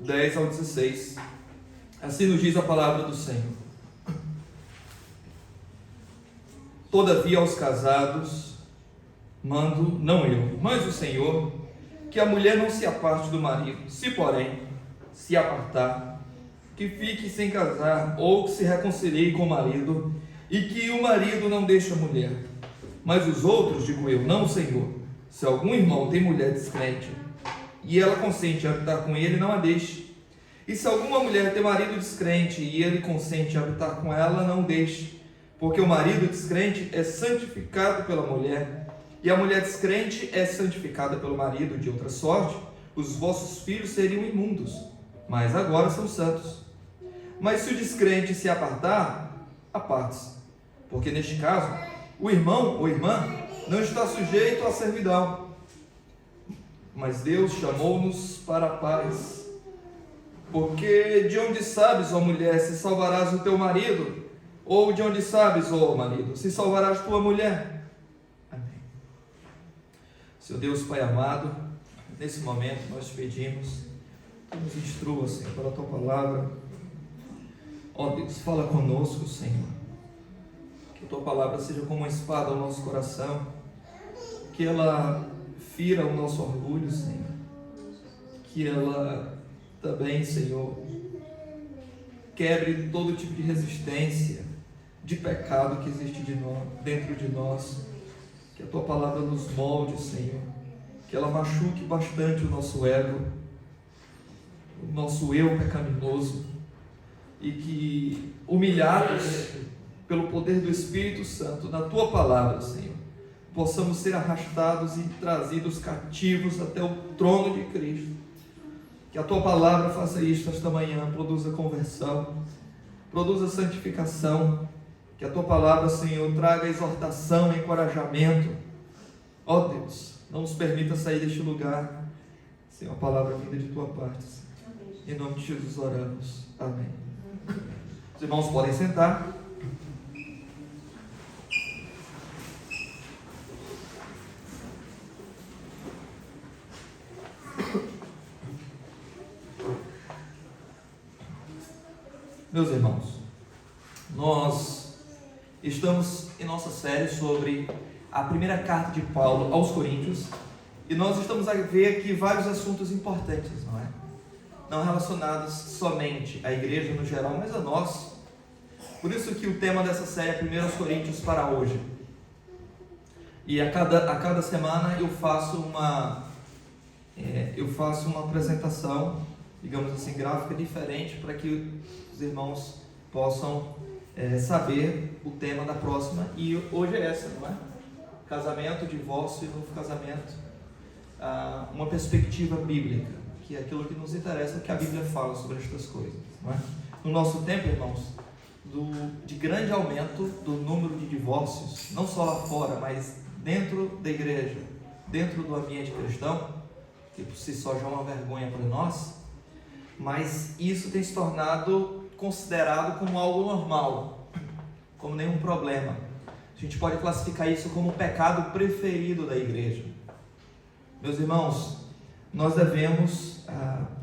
10 ao 16. Assim nos diz a palavra do Senhor. Todavia aos casados mando, não eu, mas o Senhor, que a mulher não se aparte do marido. Se porém se apartar, que fique sem casar, ou que se reconcilie com o marido, e que o marido não deixe a mulher. Mas os outros, digo eu, não o Senhor. Se algum irmão tem mulher descrente, e ela consente em habitar com ele, não a deixe. E se alguma mulher tem marido descrente, e ele consente em habitar com ela, não deixe. Porque o marido descrente é santificado pela mulher, e a mulher descrente é santificada pelo marido. De outra sorte, os vossos filhos seriam imundos, mas agora são santos. Mas se o descrente se apartar, aparte-se, porque neste caso, o irmão ou irmã não está sujeito à servidão, mas Deus chamou-nos para a paz. Porque de onde sabes, ó mulher, se salvarás o teu marido? Ou de onde sabes, ó marido, se salvarás tua mulher? Amém. Seu Deus Pai amado, nesse momento nós te pedimos, que nos instrua, Senhor, pela tua palavra. Ó Deus, fala conosco, Senhor. Que a tua palavra seja como uma espada ao nosso coração, que ela fira o nosso orgulho, Senhor, que ela também, Senhor, quebre todo tipo de resistência, de pecado que existe dentro de nós, que a tua palavra nos molde, Senhor, que ela machuque bastante o nosso ego, o nosso eu pecaminoso, e que, humilhados pelo poder do Espírito Santo, na tua palavra, Senhor, possamos ser arrastados e trazidos cativos até o trono de Cristo. Que a tua palavra faça isto esta manhã, produza conversão, produza santificação. Que a tua palavra, Senhor, traga exortação, encorajamento. Ó Deus, não nos permita sair deste lugar sem a palavra vinda de tua parte, Senhor. Em nome de Jesus oramos. Amém. Os irmãos podem sentar. Meus irmãos, nós estamos em nossa série sobre a primeira carta de Paulo aos Coríntios, e nós estamos a ver aqui vários assuntos importantes, não é? Não relacionados somente à igreja no geral, mas a nós. Por isso que o tema dessa série é 1 Coríntios para hoje. E a cada semana eu faço uma apresentação, digamos assim, gráfica diferente, para que os irmãos possam saber o tema da próxima. E hoje é essa, não é? Casamento, divórcio e novo casamento. Uma perspectiva bíblica, que é aquilo que nos interessa, que a Bíblia fala sobre estas coisas, não é? No nosso tempo, irmãos, de grande aumento do número de divórcios, não só lá fora, mas dentro da igreja, dentro do ambiente cristão, que por si só já é uma vergonha para nós, mas isso tem se tornado considerado como algo normal, como nenhum problema. A gente pode classificar isso como o pecado preferido da igreja. Meus irmãos, nós devemos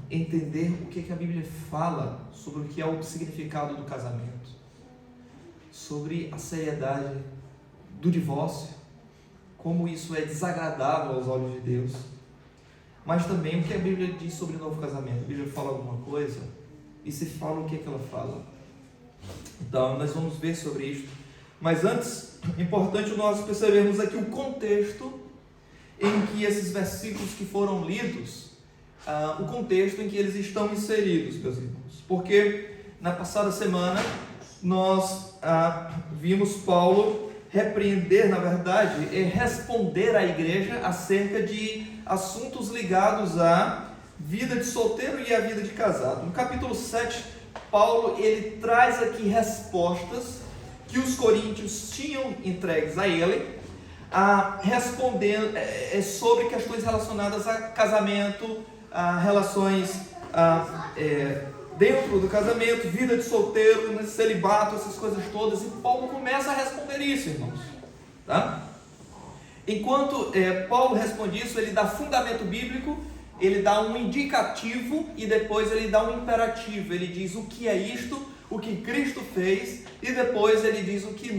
entender o que a Bíblia fala sobre o que é o significado do casamento, sobre a seriedade do divórcio, como isso é desagradável aos olhos de Deus, mas também o que a Bíblia diz sobre o novo casamento. A Bíblia fala alguma coisa? E se fala, o que ela fala? Então, nós vamos ver sobre isso. Mas antes, é importante nós percebermos aqui o contexto em que esses versículos que foram lidos, o contexto em que eles estão inseridos, meus irmãos. Porque na passada semana nós vimos Paulo repreender, na verdade, e responder à igreja acerca de assuntos ligados à vida de solteiro e à vida de casado. No capítulo 7, Paulo ele traz aqui respostas que os coríntios tinham entregues a ele, respondendo sobre questões relacionadas a casamento, a relações dentro do casamento, vida de solteiro, celibato, essas coisas todas. E Paulo começa a responder isso, irmãos, tá? Enquanto Paulo responde isso, ele dá fundamento bíblico ele dá um indicativo e depois ele dá um imperativo. Ele diz o que é isto, o que Cristo fez, e depois ele diz o que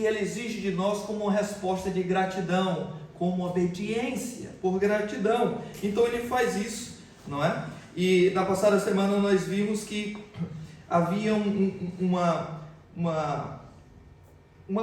ele exige de nós como uma resposta de gratidão, como obediência por gratidão. Então ele faz isso, não é? E na passada semana nós vimos que havia uma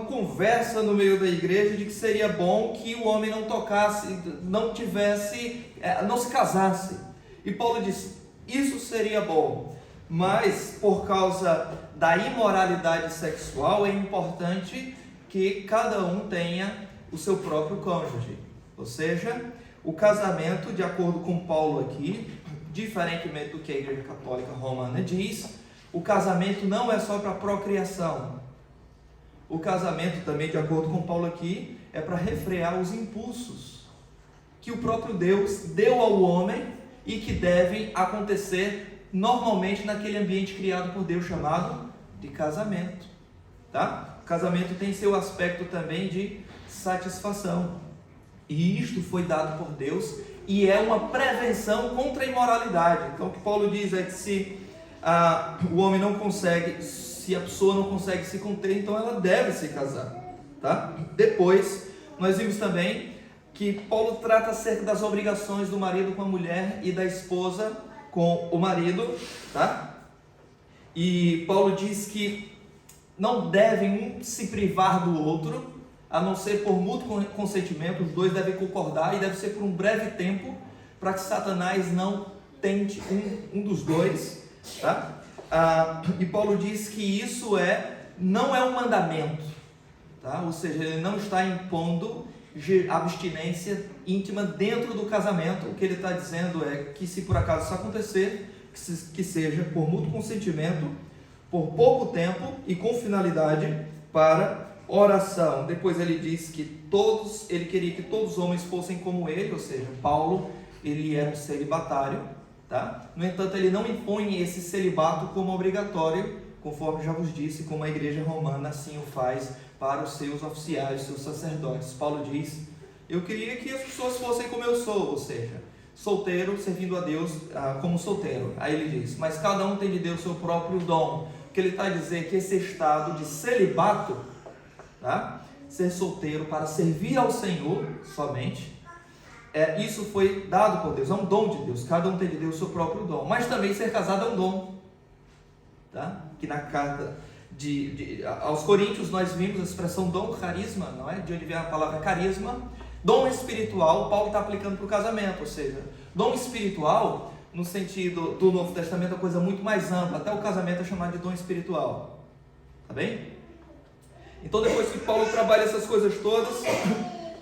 conversa no meio da igreja de que seria bom que o homem não tocasse, não se casasse. E Paulo disse, isso seria bom, mas por causa da imoralidade sexual é importante que cada um tenha o seu próprio cônjuge. Ou seja, o casamento, de acordo com Paulo aqui, diferentemente do que a Igreja Católica Romana diz, o casamento não é só para procriação. O casamento também, de acordo com Paulo aqui, é para refrear os impulsos que o próprio Deus deu ao homem e que devem acontecer normalmente naquele ambiente criado por Deus chamado de casamento. Tá? O casamento tem seu aspecto também de satisfação. E isto foi dado por Deus e é uma prevenção contra a imoralidade. Então o que Paulo diz é que se o homem não consegue, se a pessoa não consegue se conter, então ela deve se casar, tá? Depois, nós vimos também que Paulo trata acerca das obrigações do marido com a mulher e da esposa com o marido, tá? E Paulo diz que não devem um se privar do outro, a não ser por mútuo consentimento, os dois devem concordar e deve ser por um breve tempo, para que Satanás não tente um dos dois, tá? E Paulo diz que isso não é um mandamento, tá? Ou seja, ele não está impondo abstinência íntima dentro do casamento. O que ele está dizendo é que se por acaso isso acontecer, que seja por mútuo consentimento, por pouco tempo e com finalidade para oração. Depois ele diz que ele queria que todos os homens fossem como ele, ou seja, Paulo, ele era um celibatário, tá? No entanto, ele não impõe esse celibato como obrigatório, conforme já vos disse, como a igreja romana assim o faz para os seus oficiais, seus sacerdotes. Paulo diz, eu queria que as pessoas fossem como eu sou, ou seja, solteiro, servindo a Deus como solteiro. Aí ele diz, mas cada um tem de Deus seu próprio dom. O que ele está a dizer é que esse estado de celibato, tá? Ser solteiro para servir ao Senhor somente, isso foi dado por Deus, é um dom de Deus. Cada um tem de Deus o seu próprio dom, mas também ser casado é um dom, tá? Que na carta aos Coríntios nós vimos a expressão dom, carisma, não é? De onde vem a palavra carisma. Dom espiritual, Paulo está aplicando para o casamento, ou seja, dom espiritual no sentido do Novo Testamento é uma coisa muito mais ampla, até o casamento é chamado de dom espiritual, tá bem? Então depois que Paulo trabalha essas coisas todas,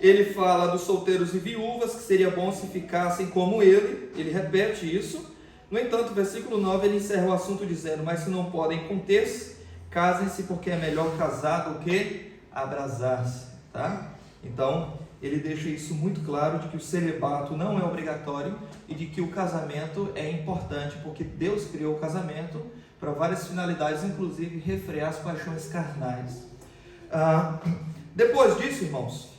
ele fala dos solteiros e viúvas, que seria bom se ficassem como ele repete isso. No entanto, versículo 9, ele encerra o assunto dizendo, mas se não podem conter-se, casem-se, porque é melhor casar do que abrasar-se, tá? Então, ele deixa isso muito claro, de que o celibato não é obrigatório e de que o casamento é importante, porque Deus criou o casamento para várias finalidades, inclusive refrear as paixões carnais. Depois disso, irmãos,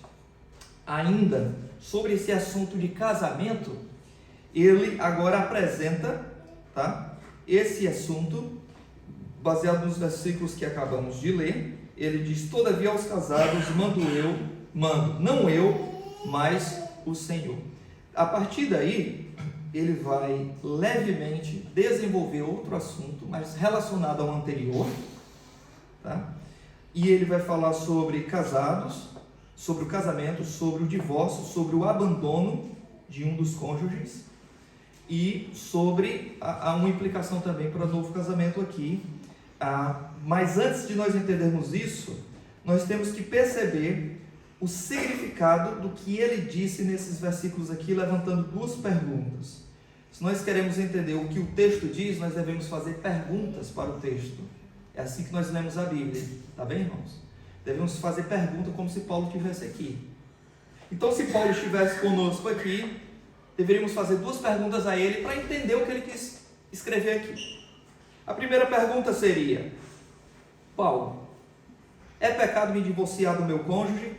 ainda sobre esse assunto de casamento, ele agora apresenta, tá, esse assunto baseado nos versículos que acabamos de ler. Ele diz, todavia aos casados mando, não eu, mas o Senhor. A partir daí, ele vai levemente desenvolver outro assunto, mas relacionado ao anterior, tá? E ele vai falar sobre casados, sobre o casamento, sobre o divórcio, sobre o abandono de um dos cônjuges e sobre uma implicação também para o novo casamento aqui. Mas antes de nós entendermos isso, nós temos que perceber o significado do que ele disse nesses versículos aqui, levantando duas perguntas. Se nós queremos entender o que o texto diz, nós devemos fazer perguntas para o texto. É assim que nós lemos a Bíblia, tá bem, irmãos? Devemos fazer pergunta como se Paulo estivesse aqui. Então, se Paulo estivesse conosco aqui, deveríamos fazer duas perguntas a ele para entender o que ele quis escrever aqui. A primeira pergunta seria, Paulo, é pecado me divorciar do meu cônjuge?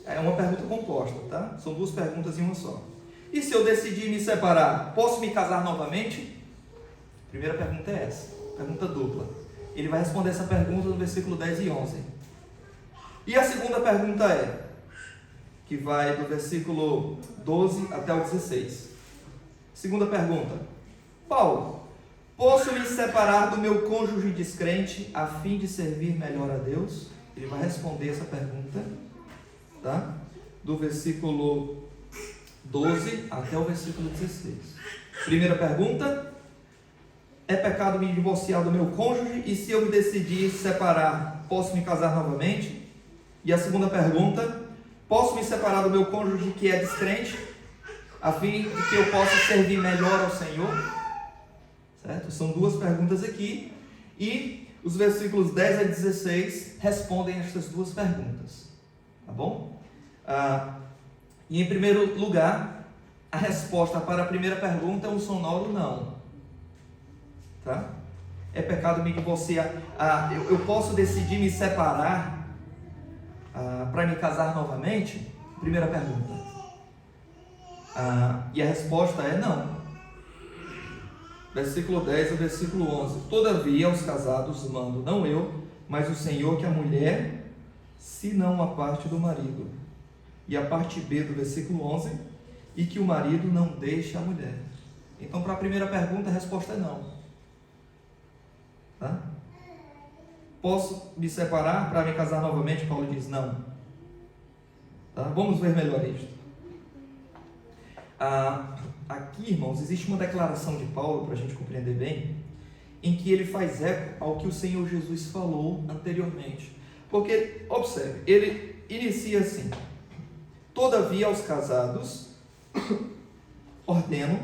É uma pergunta composta, tá? São duas perguntas em uma só. E se eu decidir me separar, posso me casar novamente? Primeira pergunta é essa, pergunta dupla. Ele vai responder essa pergunta no versículo 10 e 11. E a segunda pergunta é, que vai do versículo 12 até o 16. Segunda pergunta: Paulo, posso me separar do meu cônjuge descrente a fim de servir melhor a Deus? Ele vai responder essa pergunta, tá? Do versículo 12 até o versículo 16. Primeira pergunta: é pecado me divorciar do meu cônjuge? E se eu me decidir separar, posso me casar novamente? E a segunda pergunta: posso me separar do meu cônjuge que é descrente, a fim de que eu possa servir melhor ao Senhor? Certo? São duas perguntas aqui, e os versículos 10 a 16 respondem estas duas perguntas, tá bom? E em primeiro lugar, a resposta para a primeira pergunta é um sonoro não, tá? É pecado me divorciar, eu posso decidir me separar para me casar novamente? Primeira pergunta. E a resposta é não. Versículo 10 ao versículo 11. Todavia aos casados mando, não eu, mas o Senhor, que a mulher, se não a parte do marido. E a parte B do versículo 11, e que o marido não deixe a mulher. Então, para a primeira pergunta, a resposta é não. Tá? Posso me separar para me casar novamente? Paulo diz não. Tá? Vamos ver melhor isto. Aqui, irmãos, existe uma declaração de Paulo, para a gente compreender bem, em que ele faz eco ao que o Senhor Jesus falou anteriormente. Porque, observe, ele inicia assim: todavia aos casados ordeno,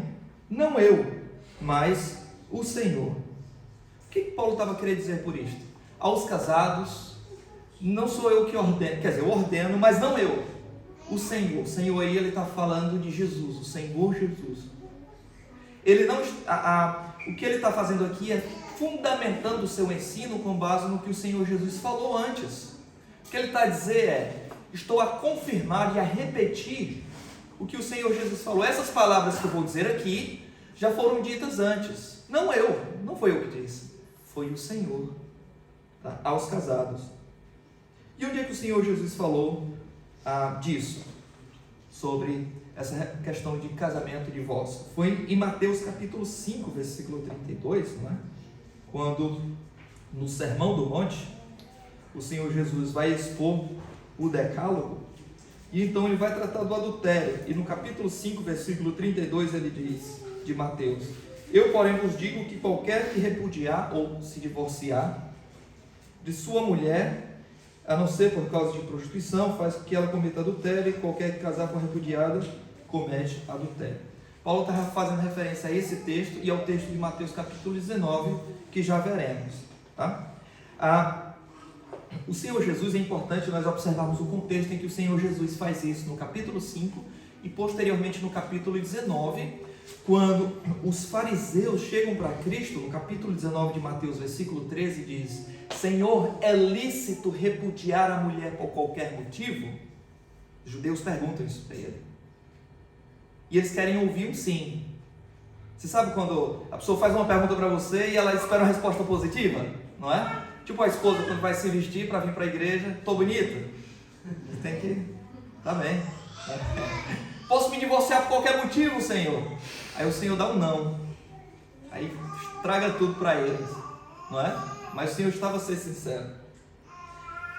não eu, mas o Senhor. O que Paulo estava querendo dizer por isto? Aos casados, não sou eu que ordeno, quer dizer, eu ordeno, mas não eu, o Senhor. O Senhor aí, ele está falando de Jesus, o Senhor Jesus. Ele não, o que ele está fazendo aqui é fundamentando o seu ensino com base no que o Senhor Jesus falou antes. O que ele está a dizer é: estou a confirmar e a repetir o que o Senhor Jesus falou. Essas palavras que eu vou dizer aqui já foram ditas antes. Não eu, não foi eu que disse, foi o Senhor, tá? Aos casados. E onde é que o Senhor Jesus falou disso? Sobre essa questão de casamento e divórcio. Foi em Mateus capítulo 5, versículo 32, não é? Quando no Sermão do Monte, o Senhor Jesus vai expor o decálogo, e então ele vai tratar do adultério. E no capítulo 5, versículo 32, ele diz, de Mateus: eu, porém, vos digo que qualquer que repudiar ou se divorciar de sua mulher, a não ser por causa de prostituição, faz com que ela cometa adultério, e qualquer que casar com a repudiada comete adultério. Paulo está fazendo referência a esse texto e ao texto de Mateus capítulo 19, que já veremos, tá? O Senhor Jesus, é importante nós observarmos o contexto em que o Senhor Jesus faz isso no capítulo 5 e posteriormente no capítulo 19, quando os fariseus chegam para Cristo, no capítulo 19 de Mateus, versículo 13, diz: Senhor, é lícito repudiar a mulher por qualquer motivo? Os judeus perguntam isso para ele. E eles querem ouvir um sim. Você sabe quando a pessoa faz uma pergunta para você e ela espera uma resposta positiva? Não é? Tipo a esposa quando vai se vestir para vir para a igreja: tô bonita? Tem que... tá bem. Posso me divorciar por qualquer motivo, Senhor? Aí o Senhor dá um não. Aí estraga tudo para eles, não é? Mas o Senhor estava a ser sincero.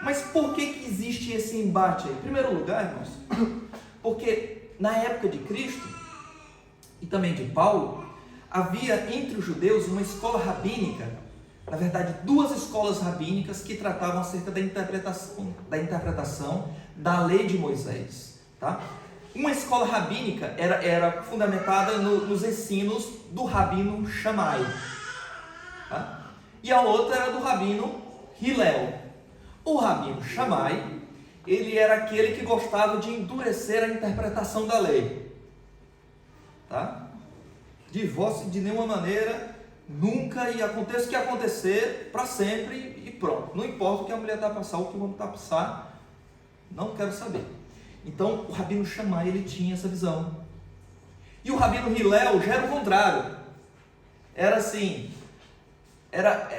Mas por que existe esse embate aí? Em primeiro lugar, irmãos, porque na época de Cristo e também de Paulo, havia entre os judeus uma escola rabínica, na verdade duas escolas rabínicas que tratavam acerca da interpretação da lei de Moisés, tá? Uma escola rabínica era fundamentada nos ensinos do rabino Shammai, tá? E a outra era do rabino Hillel. O rabino Shammai, ele era aquele que gostava de endurecer a interpretação da lei, tá? Divórcio de nenhuma maneira, nunca, e aconteça o que acontecer, para sempre e pronto. Não importa o que a mulher está a passar, o que o homem está a passar, não quero saber. Então o rabino Shammai, ele tinha essa visão. E o rabino Hillel já era o contrário. Era assim, era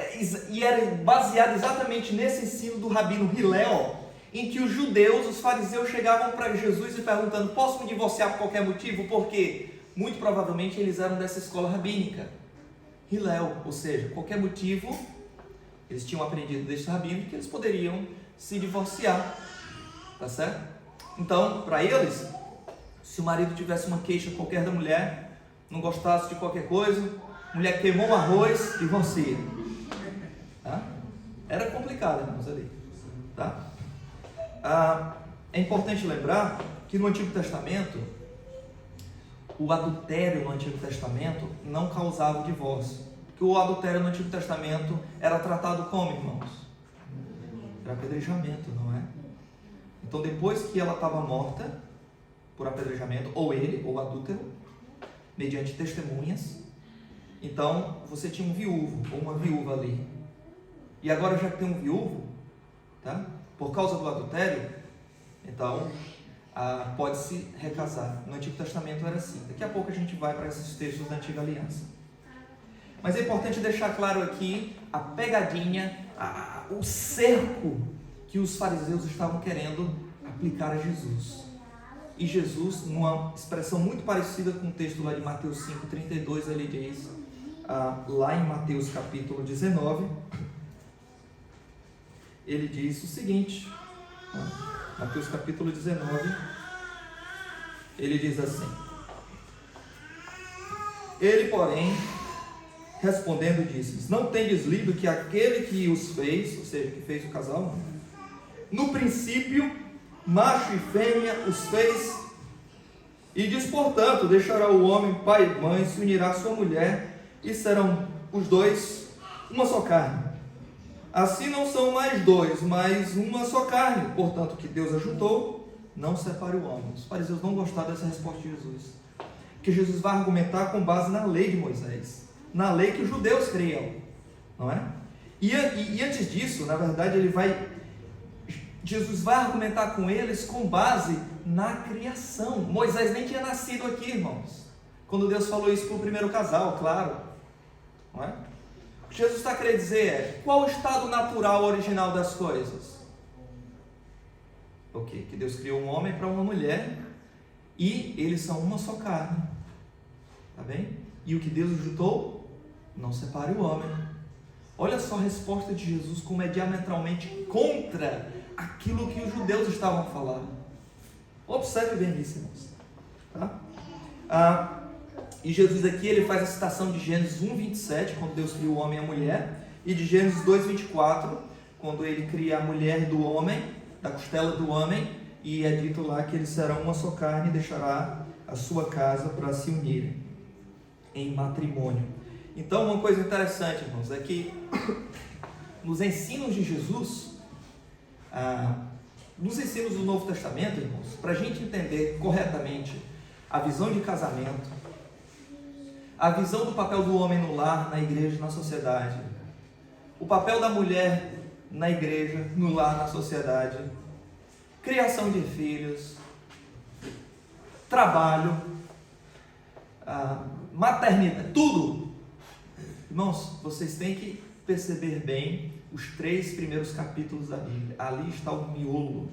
baseado exatamente nesse ensino do rabino Hillel, em que os judeus, os fariseus, chegavam para Jesus e perguntando: posso me divorciar por qualquer motivo? Porque muito provavelmente eles eram dessa escola rabínica. Hillel, ou seja, qualquer motivo, eles tinham aprendido desse rabino que eles poderiam se divorciar, tá certo? Então, para eles, se o marido tivesse uma queixa qualquer da mulher, não gostasse de qualquer coisa, mulher queimou o arroz, divorcia. Tá? Era complicado, irmãos, ali. Tá? É importante lembrar que no Antigo Testamento, o adultério no Antigo Testamento não causava o divórcio. Porque o adultério no Antigo Testamento era tratado como, irmãos? Era apedrejamento, não é? Então, depois que ela estava morta por apedrejamento, ou ele, ou o adúltero, mediante testemunhas, então você tinha um viúvo, ou uma viúva ali. E agora, já que tem um viúvo, tá? Por causa do adultério, então pode-se recasar. No Antigo Testamento era assim. Daqui a pouco a gente vai para esses textos da Antiga Aliança. Mas é importante deixar claro aqui a pegadinha, o cerco que os fariseus estavam querendo aplicar a Jesus. E Jesus, numa expressão muito parecida com o texto lá de Mateus 5,32, ele diz, lá em Mateus capítulo 19, ele diz o seguinte, Mateus capítulo 19, ele diz assim: ele, porém, respondendo, disse: não tendes lido que aquele que os fez, ou seja, que fez o casal, no princípio, macho e fêmea os fez, e diz, portanto, deixará o homem pai e mãe, se unirá à sua mulher, e serão os dois uma só carne. Assim não são mais dois, mas uma só carne. Portanto, o que Deus ajuntou, não separe o homem. Os fariseus não gostaram dessa resposta de Jesus, porque Jesus vai argumentar com base na lei de Moisés, na lei que os judeus criam, não é? E antes disso, na verdade, Jesus vai argumentar com eles com base na criação. Moisés nem tinha nascido aqui, irmãos, quando Deus falou isso para o primeiro casal, claro, não é? O que Jesus está querendo dizer é: qual o estado natural original das coisas? O quê? Que Deus criou um homem para uma mulher e eles são uma só carne, tá bem? E o que Deus juntou, não separe o homem. Olha só a resposta de Jesus, como é diametralmente contra aquilo que os judeus estavam falando. Observe bem isso, irmãos. Tá? E Jesus aqui, ele faz a citação de Gênesis 1:27, quando Deus cria o homem e a mulher, e de Gênesis 2:24, quando ele cria a mulher do homem, da costela do homem, e é dito lá que eles serão uma só carne e deixará a sua casa para se unirem em matrimônio. Então, uma coisa interessante, irmãos, é que nos ensinos de Jesus, nos ensinos do Novo Testamento, irmãos, para a gente entender corretamente a visão de casamento, a visão do papel do homem no lar, na igreja, na sociedade, o papel da mulher na igreja, no lar, na sociedade, criação de filhos, trabalho, maternidade, tudo. Irmãos, vocês têm que perceber bem os 3 primeiros capítulos da Bíblia. Ali está o miolo,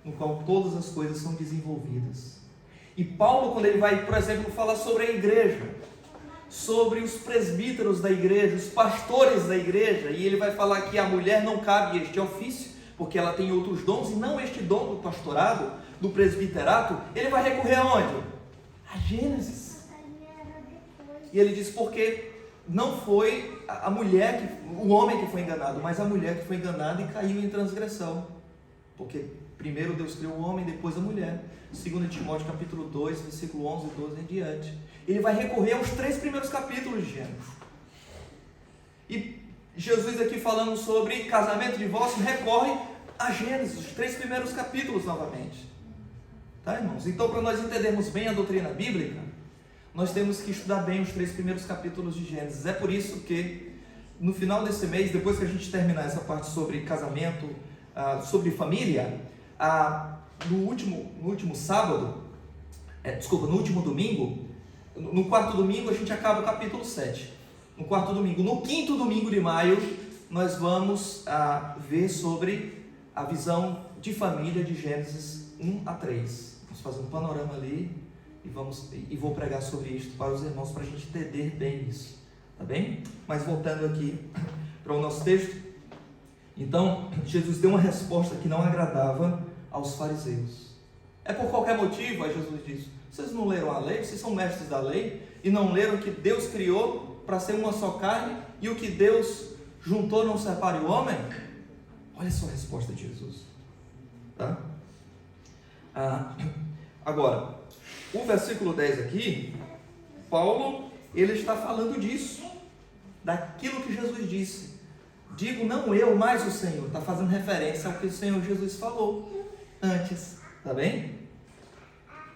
no qual todas as coisas são desenvolvidas. E Paulo, quando ele vai, por exemplo, falar sobre a igreja, sobre os presbíteros da igreja, os pastores da igreja, e ele vai falar que a mulher não cabe este ofício, porque ela tem outros dons, e não este dom do pastorado, do presbiterato. Ele vai recorrer aonde? A Gênesis. E ele diz, porque não foi a mulher, o homem que foi enganado, mas a mulher que foi enganada e caiu em transgressão. Porque primeiro Deus criou o homem, depois a mulher. 2 Timóteo capítulo 2, versículo 11 e 12 em diante. Ele vai recorrer aos 3 primeiros capítulos de Gênesis. E Jesus aqui falando sobre casamento e divórcio, recorre a Gênesis, os 3 primeiros capítulos novamente. Tá, irmãos? Então, para nós entendermos bem a doutrina bíblica, nós temos que estudar bem os 3 primeiros capítulos de Gênesis. É por isso que, no final desse mês, depois que a gente terminar essa parte sobre casamento, sobre família, no último sábado, no último domingo, No quarto domingo a gente acaba o capítulo 7. No quarto domingo. No quinto domingo de maio, nós vamos ver sobre a visão de família de Gênesis 1 a 3. Vamos fazer um panorama ali e vou pregar sobre isso para os irmãos, para a gente entender bem isso. Tá bem? Mas voltando aqui para o nosso texto. Então, Jesus deu uma resposta que não agradava aos fariseus. É por qualquer motivo, aí Jesus disse: vocês não leram a lei? Vocês são mestres da lei e não leram que Deus criou para ser uma só carne e o que Deus juntou não separe o homem? Olha só a resposta de Jesus. Tá? Agora, o versículo 10 aqui, Paulo, ele está falando disso, daquilo que Jesus disse. Digo, não eu, mas o Senhor. Está fazendo referência ao que o Senhor Jesus falou antes. Tá bem?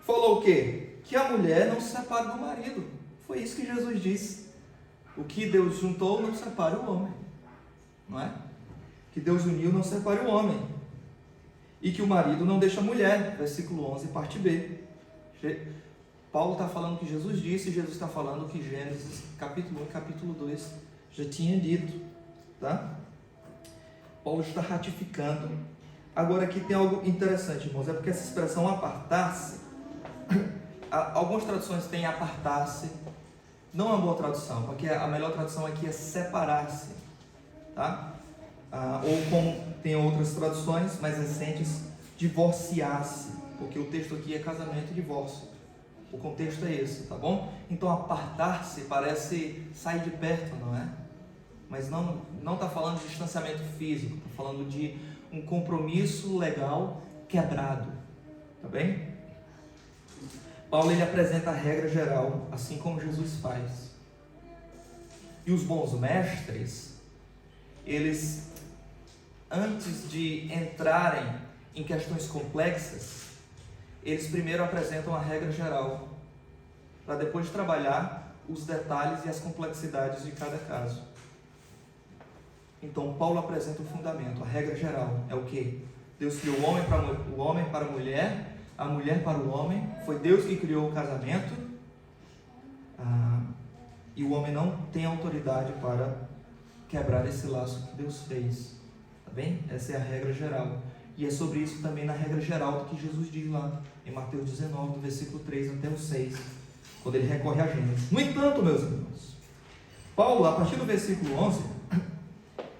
Falou o quê? Que a mulher não se separe do marido. Foi isso que Jesus disse. O que Deus juntou, não separe o homem. Não é? Que Deus uniu, não separe o homem. E que o marido não deixa a mulher. Versículo 11, parte B. Paulo está falando que Jesus disse, e Jesus está falando que Gênesis, capítulo 1 e capítulo 2, já tinha dito. Tá? Paulo está ratificando. Agora aqui tem algo interessante, irmãos. É porque essa expressão apartar-se, algumas traduções têm apartar-se. Não é uma boa tradução, porque a melhor tradução aqui é separar-se. Tá? Ou como tem outras traduções mais recentes, divorciar-se, porque o texto aqui é casamento e divórcio. O contexto é esse, tá bom? Então apartar-se parece sair de perto, não é? Mas não está falando de distanciamento físico, está falando de um compromisso legal quebrado, tá bem? Paulo, ele apresenta a regra geral, assim como Jesus faz. E os bons mestres, eles, antes de entrarem em questões complexas, eles primeiro apresentam a regra geral, para depois trabalhar os detalhes e as complexidades de cada caso. Então, Paulo apresenta o fundamento, a regra geral é o quê? Deus criou o homem para a mulher para o homem, foi Deus que criou o casamento, e o homem não tem autoridade para quebrar esse laço que Deus fez, tá bem? Essa é a regra geral, e é sobre isso também na regra geral do que Jesus diz lá, em Mateus 19, do versículo 3 até o 6, quando ele recorre a Gênesis. No entanto, meus irmãos, Paulo, a partir do versículo 11,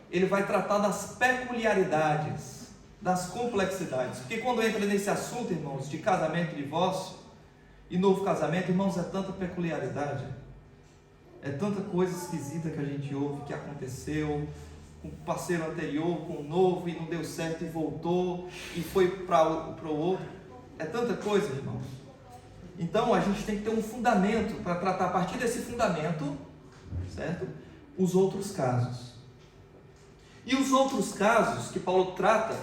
ele vai tratar das peculiaridades, das complexidades, porque quando entra nesse assunto, irmãos, de casamento e divórcio, e novo casamento, irmãos, é tanta peculiaridade, é tanta coisa esquisita que a gente ouve, que aconteceu com o parceiro anterior, com o novo, e não deu certo e voltou, e foi para o outro, é tanta coisa, irmãos. Então a gente tem que ter um fundamento, para tratar a partir desse fundamento, certo? Os outros casos. E os outros casos que Paulo trata,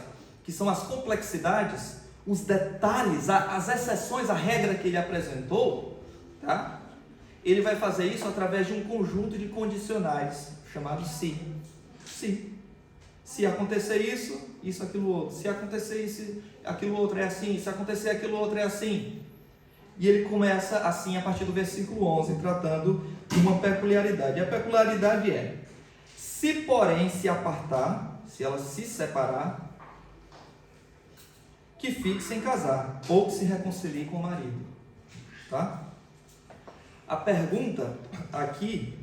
que são as complexidades, os detalhes, as exceções à regra que ele apresentou, tá? Ele vai fazer isso através de um conjunto de condicionais, chamados se. Se. Se acontecer isso, isso, aquilo, outro. Se acontecer isso, aquilo, outro é assim. Se acontecer aquilo, outro é assim. E ele começa assim a partir do versículo 11, tratando de uma peculiaridade. E a peculiaridade é: se porém se apartar, se ela se separar, que fique sem casar, ou que se reconcilie com o marido. Tá? A pergunta aqui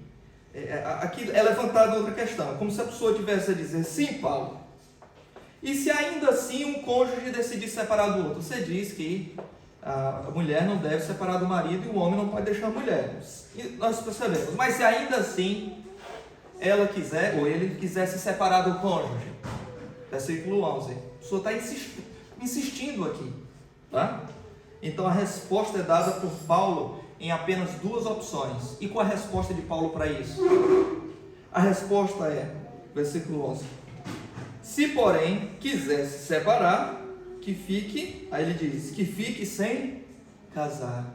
é levantada outra questão, como se a pessoa tivesse a dizer: sim, Paulo, e se ainda assim um cônjuge decidir separar do outro? Você diz que a mulher não deve separar do marido e o homem não pode deixar a mulher. E nós percebemos, mas se ainda assim ela quiser, ou ele quiser se separar do cônjuge, versículo 11, a pessoa está insistindo aqui, tá? Então a resposta é dada por Paulo em apenas duas opções. E qual a resposta de Paulo para isso? A resposta é, versículo 11, se porém quiser se separar, que fique, aí ele diz, que fique sem casar.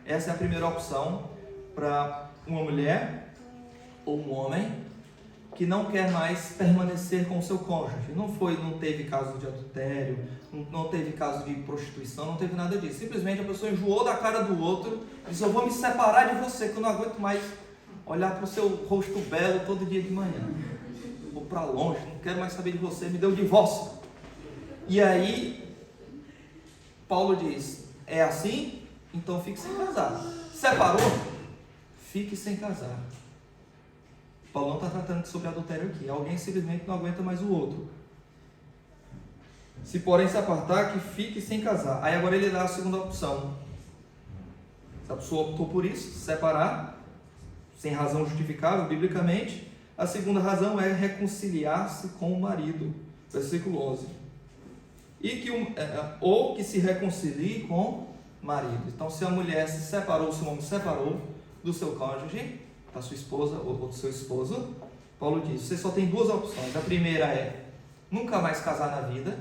Essa é a primeira opção para uma mulher ou um homem que não quer mais permanecer com o seu cônjuge. Não teve caso de adultério, não teve caso de prostituição, não teve nada disso. Simplesmente a pessoa enjoou da cara do outro e disse: eu vou me separar de você, que eu não aguento mais olhar para o seu rosto belo todo dia de manhã. Vou para longe, não quero mais saber de você, me deu o divórcio. E aí, Paulo diz: é assim? Então fique sem casar. Separou? Fique sem casar. Paulo não está tratando sobre adultério aqui. Alguém simplesmente não aguenta mais o outro. Se porém se apartar, que fique sem casar. Aí agora ele dá a segunda opção. Se a pessoa optou por isso, separar, sem razão justificável, biblicamente, a segunda razão é reconciliar-se com o marido. Versículo 11. Ou que se reconcilie com o marido. Então, se a mulher se separou, se o homem se separou do seu cônjuge, da sua esposa ou do seu esposo, Paulo diz: você só tem duas opções. A primeira é nunca mais casar na vida,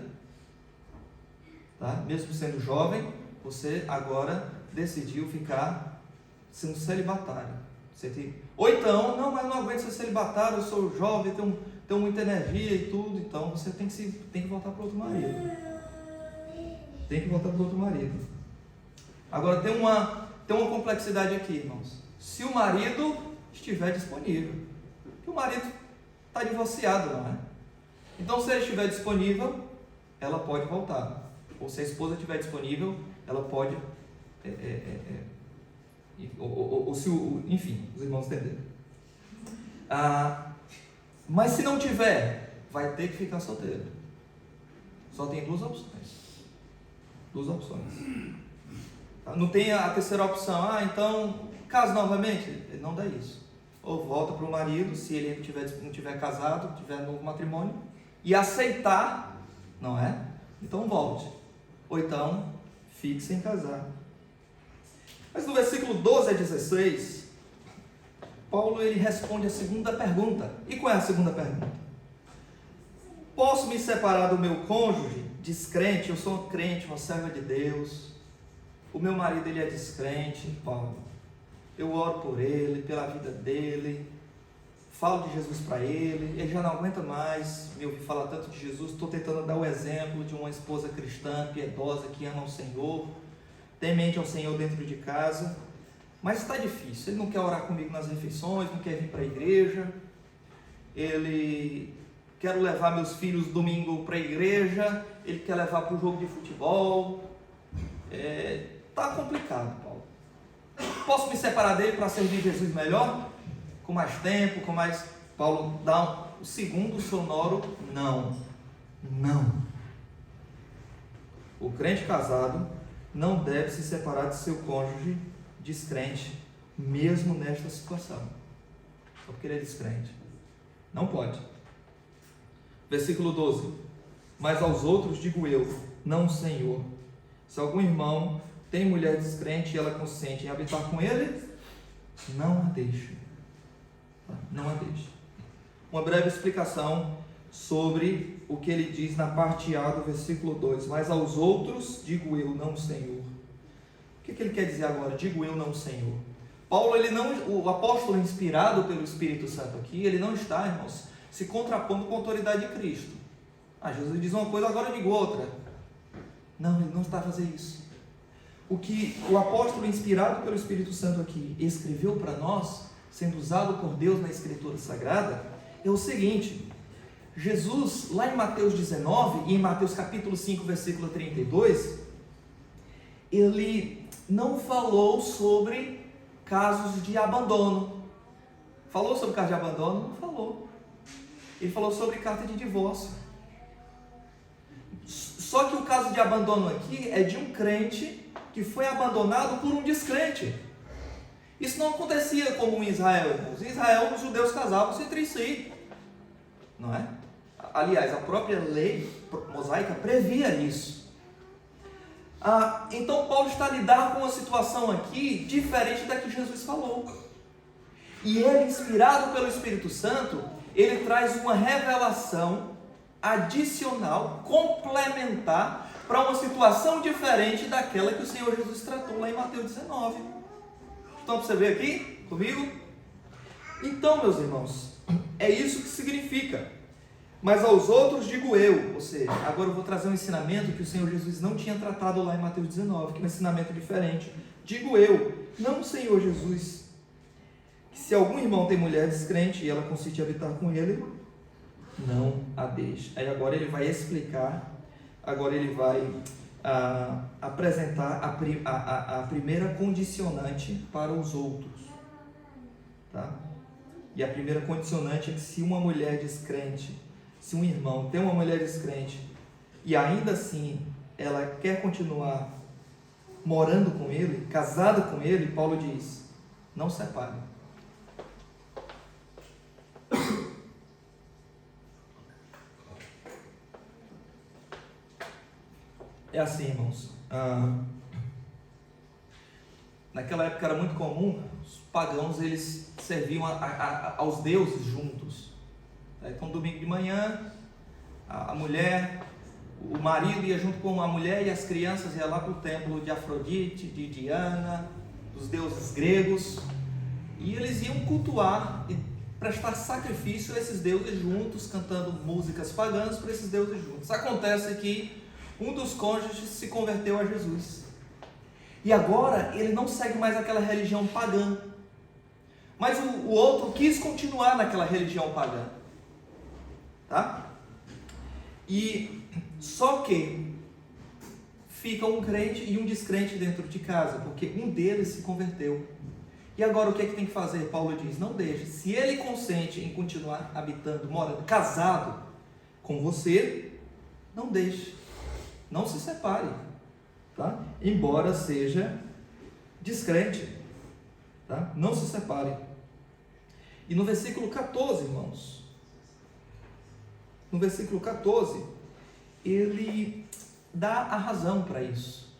tá? Mesmo sendo jovem, você agora decidiu ficar sendo celibatário. Ou então, não, mas não aguento ser celibatário, eu sou jovem, tenho muita energia e tudo, então você tem que voltar para outro marido. Tem que voltar para outro marido. Agora tem uma complexidade aqui, irmãos. Se o marido estiver disponível, porque o marido está divorciado, não é? Então, se ele estiver disponível, ela pode voltar. Ou se a esposa estiver disponível, ela pode, enfim, os irmãos entenderam. Mas se não tiver, vai ter que ficar solteiro. Só tem duas opções. Não tem a terceira opção. Então casa novamente. Ele não dá isso. Ou volta para o marido, se ele não tiver casado, tiver novo matrimônio, e aceitar, não é? Então volte. Ou então fique sem casar. Mas no versículo 12 a 16, Paulo ele responde a segunda pergunta. E qual é a segunda pergunta? Posso me separar do meu cônjuge descrente? Eu sou crente, uma serva de Deus. O meu marido ele é descrente, Paulo. Eu oro por ele, pela vida dele, falo de Jesus para ele, ele já não aguenta mais me ouvir falar tanto de Jesus. Estou tentando dar o exemplo de uma esposa cristã, piedosa, que ama o Senhor, temente ao Senhor dentro de casa, mas está difícil. Ele não quer orar comigo nas refeições, não quer vir para a igreja, ele quer levar meus filhos domingo para a igreja, ele quer levar para o jogo de futebol. Está complicado, Paulo. Posso me separar dele para servir Jesus melhor? Com mais tempo, com mais... Paulo dá o segundo sonoro não. Não. O crente casado não deve se separar de seu cônjuge descrente, mesmo nesta situação. Só porque ele é descrente. Não pode. Versículo 12. Mas aos outros digo eu, não o Senhor. Se algum irmão tem mulher descrente e ela consente em habitar com ele, não a deixe. Não a deixe. Uma breve explicação sobre o que ele diz na parte A do versículo 2. Mas aos outros digo eu, não o Senhor. O que ele quer dizer agora? Digo eu, não o Senhor. Paulo, o apóstolo inspirado pelo Espírito Santo aqui, ele não está, irmãos, se contrapondo com a autoridade de Cristo. Jesus diz uma coisa, agora eu digo outra. Não, ele não está a fazer isso. O que o apóstolo inspirado pelo Espírito Santo aqui escreveu para nós, sendo usado por Deus na Escritura Sagrada, é o seguinte: Jesus, lá em Mateus 19 e em Mateus capítulo 5, versículo 32, ele não falou sobre casos de abandono. Falou sobre caso de abandono? Não falou. Ele falou sobre carta de divórcio. Só que o caso de abandono aqui é de um crente que foi abandonado por um descrente. Isso não acontecia como em Israel, irmãos. Em Israel, os judeus casavam-se entre si, não é? Aliás, a própria lei mosaica previa isso. Então Paulo está a lidar com uma situação aqui diferente da que Jesus falou. E ele, inspirado pelo Espírito Santo, ele traz uma revelação adicional, complementar, para uma situação diferente daquela que o Senhor Jesus tratou lá em Mateus 19. Estão para você ver aqui comigo? Então, meus irmãos, é isso que significa. Mas aos outros digo eu, ou seja, agora eu vou trazer um ensinamento que o Senhor Jesus não tinha tratado lá em Mateus 19, que é um ensinamento diferente. Digo eu, não o Senhor Jesus, que se algum irmão tem mulher descrente e ela consiste em habitar com ele, não a deixe. Aí agora ele vai explicar, agora ele vai apresentar a primeira condicionante para os outros. Tá? E a primeira condicionante é que se uma mulher descrente, se um irmão tem uma mulher descrente e ainda assim ela quer continuar morando com ele, casada com ele, Paulo diz, não separe. É assim, irmãos. Naquela época era muito comum, os pagãos eles serviam aos deuses juntos. Então, domingo de manhã, a mulher, o marido ia junto com a mulher e as crianças iam lá para o templo de Afrodite, de Diana, dos deuses gregos, e eles iam cultuar e prestar sacrifício a esses deuses juntos, cantando músicas pagãs para esses deuses juntos. Acontece que um dos cônjuges se converteu a Jesus. E agora ele não segue mais aquela religião pagã. Mas o outro quis continuar naquela religião pagã. Tá? E só que fica um crente e um descrente dentro de casa, porque um deles se converteu. E agora o que é que tem que fazer? Paulo diz, não deixe. Se ele consente em continuar habitando, morando, casado com você, não deixe. Não se separe. Tá? Embora seja descrente. Tá? Não se separe. E no versículo 14, irmãos, no versículo 14, ele dá a razão para isso.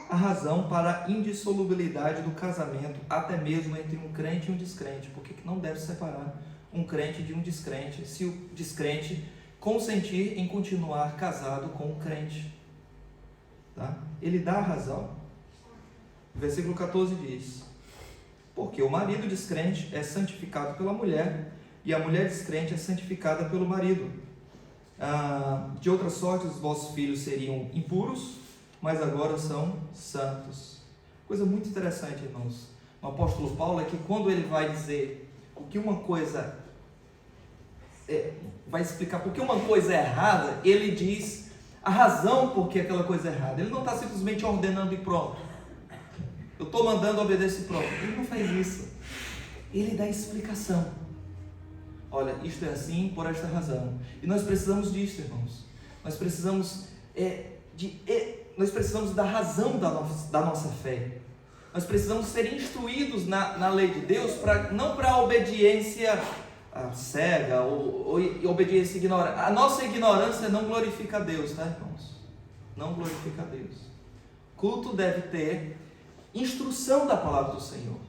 A razão para a indissolubilidade do casamento, até mesmo entre um crente e um descrente. Por que não deve separar um crente de um descrente, se o descrente consentir em continuar casado com o crente? Tá? Ele dá a razão. O versículo 14 diz, porque o marido descrente é santificado pela mulher, e a mulher descrente é santificada pelo marido. De outra sorte, os vossos filhos seriam impuros, mas agora são santos. Coisa muito interessante, irmãos. O apóstolo Paulo é que quando ele vai dizer o que uma coisa vai explicar porque uma coisa é errada, ele diz a razão por que aquela coisa é errada. Ele não está simplesmente ordenando e pronto. Eu estou mandando, obedecer e pronto. Ele não faz isso. Ele dá explicação. Olha, isto é assim por esta razão. E nós precisamos disso, irmãos. Nós precisamos da razão da nossa fé. Nós precisamos ser instruídos na lei de Deus, não para a obediência cega ou obediência ignorante. A nossa ignorância não glorifica a Deus, tá, irmãos? Não glorifica a Deus. Culto deve ter instrução da palavra do Senhor.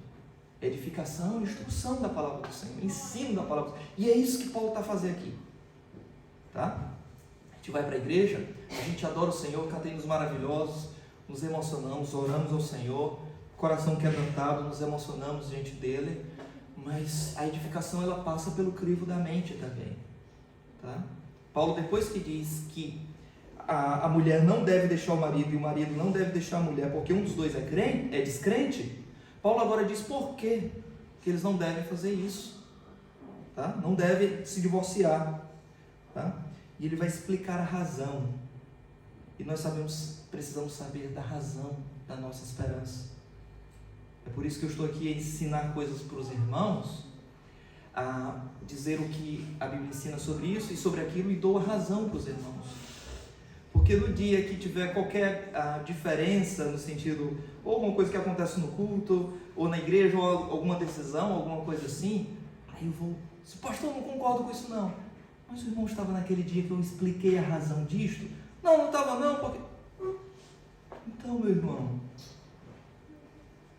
Edificação, instrução da palavra do Senhor, ensino da palavra do Senhor. E é isso que Paulo está fazendo aqui. Tá? A gente vai para a igreja, a gente adora o Senhor, canta hinos maravilhosos, nos emocionamos, oramos ao Senhor, coração quebrantado, nos emocionamos diante dele, mas a edificação ela passa pelo crivo da mente também. Tá? Paulo, depois que diz que a mulher não deve deixar o marido e o marido não deve deixar a mulher porque um dos dois é descrente, Paulo agora diz por quê que eles não devem fazer isso. Tá? Não devem se divorciar. Tá? E ele vai explicar a razão. E nós precisamos saber da razão da nossa esperança. É por isso que eu estou aqui a ensinar coisas para os irmãos, a dizer o que a Bíblia ensina sobre isso e sobre aquilo, e dou a razão para os irmãos. Porque no dia que tiver qualquer diferença, no sentido, ou alguma coisa que acontece no culto, ou na igreja, ou alguma decisão, alguma coisa assim, aí eu vou, pastor, eu não concordo com isso não. Mas o irmão estava naquele dia que eu expliquei a razão disto? Não estava não, porque... Então, meu irmão,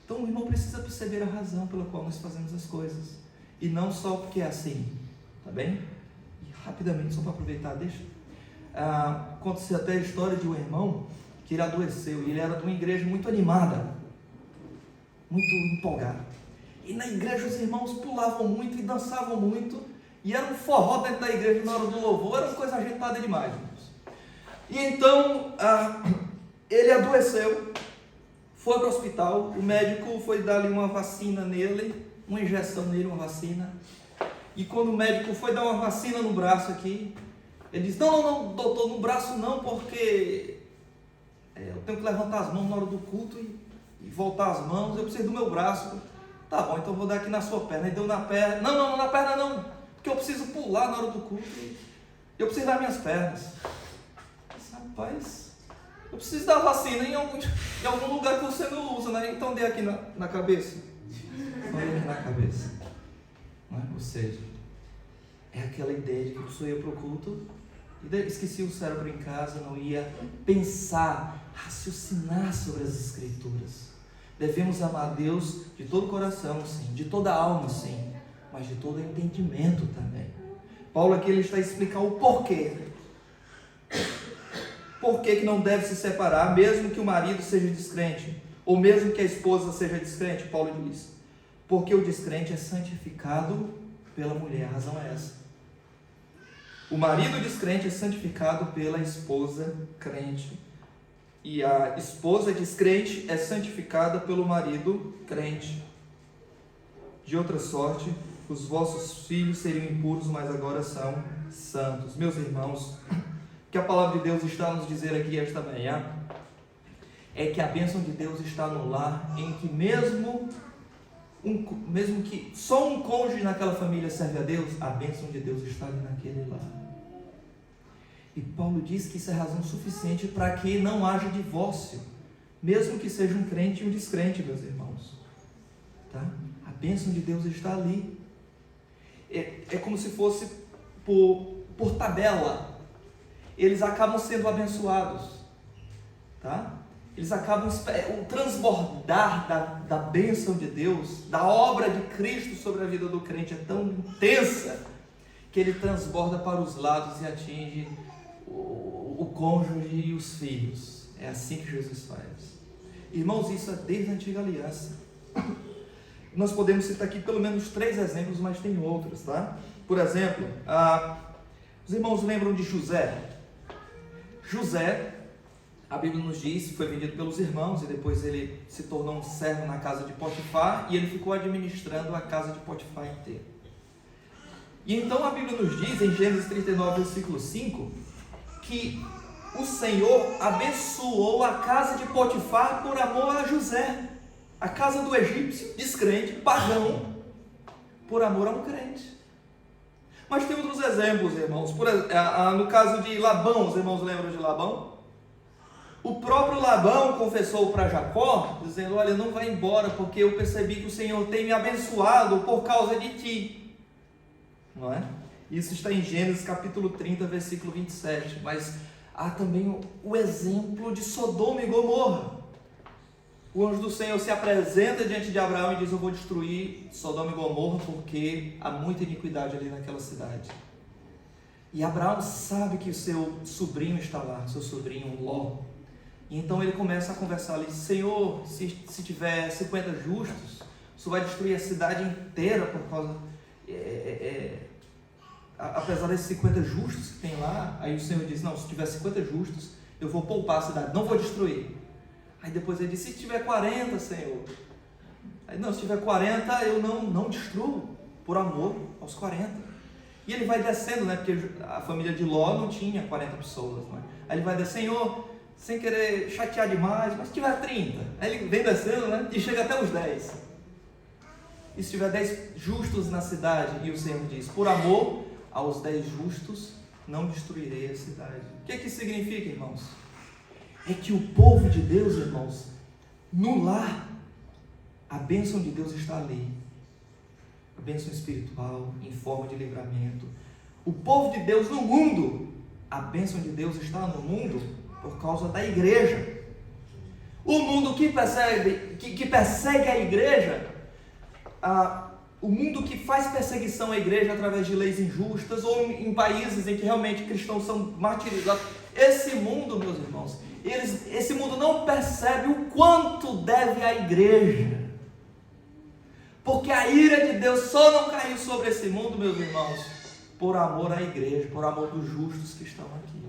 o irmão precisa perceber a razão pela qual nós fazemos as coisas. E não só porque é assim, tá bem? E rapidamente, só para aproveitar, conta-se até a história de um irmão que ele adoeceu, e ele era de uma igreja muito animada, muito empolgada. E na igreja os irmãos pulavam muito e dançavam muito. E era um forró dentro da igreja na hora do louvor. Era uma coisa agitada demais, irmãos. E então, ele adoeceu. Foi para o hospital. O médico foi dar ali uma vacina nele. Uma injeção nele, uma vacina. E quando o médico foi dar uma vacina no braço aqui, ele disse, não, doutor, no braço não, porque eu tenho que levantar as mãos na hora do culto e voltar as mãos, eu preciso do meu braço. Tá bom, então eu vou dar aqui na sua perna. Ele deu na perna. Não, na perna não, porque eu preciso pular na hora do culto e eu preciso das minhas pernas. Mas, rapaz, eu preciso da vacina em algum lugar que você não usa, né? Então dê aqui na cabeça. Olha aqui na cabeça. Ou seja, é aquela ideia de que a pessoa ia para o culto e esquecia o cérebro em casa, não ia pensar, raciocinar sobre as Escrituras. Devemos amar a Deus de todo o coração, sim, de toda a alma, sim, mas de todo o entendimento também. Paulo aqui ele está a explicar o porquê. Por que não deve se separar, mesmo que o marido seja descrente, ou mesmo que a esposa seja descrente. Paulo diz, porque o descrente é santificado pela mulher. A razão é essa. O marido descrente é santificado pela esposa crente. E a esposa descrente é santificada pelo marido crente. De outra sorte, os vossos filhos seriam impuros, mas agora são santos. Meus irmãos, o que a palavra de Deus está a nos dizer aqui esta manhã é que a bênção de Deus está no lar em que mesmo que só um cônjuge naquela família serve a Deus, a bênção de Deus está ali naquele lar. E Paulo diz que isso é razão suficiente para que não haja divórcio, mesmo que seja um crente e um descrente, meus irmãos. Tá? A bênção de Deus está ali. É como se fosse por tabela. Eles acabam sendo abençoados. Tá? Eles acabam, o transbordar da bênção de Deus, da obra de Cristo sobre a vida do crente é tão intensa, que ele transborda para os lados e atinge o cônjuge e os filhos. É assim que Jesus faz. Irmãos, isso é desde a antiga aliança. Nós podemos citar aqui pelo menos 3 exemplos, mas tem outros, tá? Por exemplo, os irmãos lembram de José? José, a Bíblia nos diz, foi vendido pelos irmãos e depois ele se tornou um servo na casa de Potifar e ele ficou administrando a casa de Potifar inteira. E então a Bíblia nos diz, em Gênesis 39, versículo 5, que o Senhor abençoou a casa de Potifar por amor a José, a casa do egípcio, descrente, pagão, por amor a um crente. Mas tem outros exemplos, irmãos. No caso de Labão, os irmãos lembram de Labão? O próprio Labão confessou para Jacó, dizendo, olha, não vai embora, porque eu percebi que o Senhor tem me abençoado por causa de ti. Não é? Isso está em Gênesis capítulo 30, versículo 27. Mas há também o exemplo de Sodoma e Gomorra. O anjo do Senhor se apresenta diante de Abraão e diz, eu vou destruir Sodoma e Gomorra porque há muita iniquidade ali naquela cidade. E Abraão sabe que o seu sobrinho está lá, seu sobrinho Ló. E então ele começa a conversar ali, Senhor, se tiver 50 justos, isso vai destruir a cidade inteira por causa... apesar desses 50 justos que tem lá, aí o Senhor diz, não, se tiver 50 justos, eu vou poupar a cidade, não vou destruir. Aí depois ele diz, se tiver 40, Senhor, aí não, se tiver 40, eu não destruo, por amor aos 40. E ele vai descendo, né, porque a família de Ló não tinha 40 pessoas, né? Aí ele vai descendo, Senhor, sem querer chatear demais, mas se tiver 30, aí ele vem descendo, né, e chega até os 10. E se tiver 10 justos na cidade, e o Senhor diz, por amor aos 10 justos, não destruirei a cidade. O que significa, irmãos? É que o povo de Deus, irmãos, no lar, a bênção de Deus está ali. A bênção espiritual, em forma de livramento. O povo de Deus no mundo, a bênção de Deus está no mundo por causa da igreja. O mundo que persegue a igreja, o mundo que faz perseguição à igreja através de leis injustas, ou em países em que realmente cristãos são martirizados, esse mundo, meus irmãos, esse mundo não percebe o quanto deve à igreja. Porque a ira de Deus só não caiu sobre esse mundo, meus irmãos, por amor à igreja, por amor dos justos que estão aqui.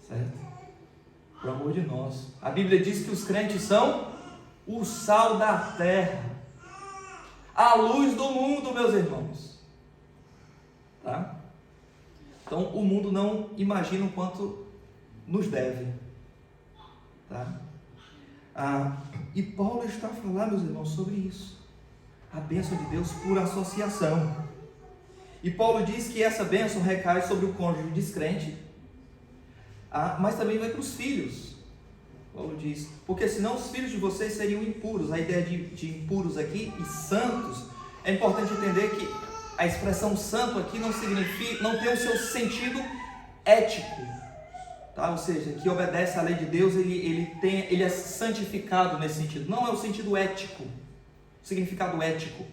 Certo? Por amor de nós. A Bíblia diz que os crentes são o sal da terra, a luz do mundo, meus irmãos. Tá? Então, o mundo não imagina o quanto nos deve. Tá? E Paulo está a falar, meus irmãos, sobre isso. A bênção de Deus por associação. E Paulo diz que essa bênção recai sobre o cônjuge descrente, mas também vai para os filhos. Paulo diz, porque senão os filhos de vocês seriam impuros. A ideia de impuros aqui e santos, é importante entender que a expressão santo aqui não significa, não tem o seu sentido ético, tá? Ou seja, que obedece à lei de Deus, ele é santificado nesse sentido. Não é o sentido ético, o significado ético,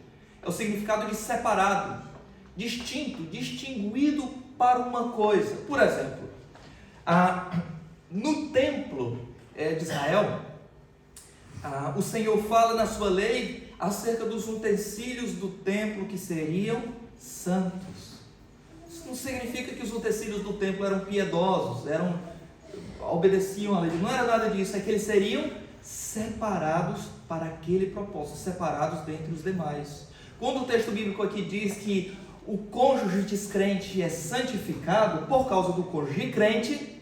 é o significado de separado, distinto, distinguido para uma coisa. Por exemplo, no templo de Israel, o Senhor fala na sua lei acerca dos utensílios do templo que seriam santos. Isso não significa que os utensílios do templo eram piedosos, obedeciam à lei, não era nada disso, é que eles seriam separados para aquele propósito, separados dentre os demais. Quando o texto bíblico aqui diz que o cônjuge descrente é santificado por causa do cônjuge crente,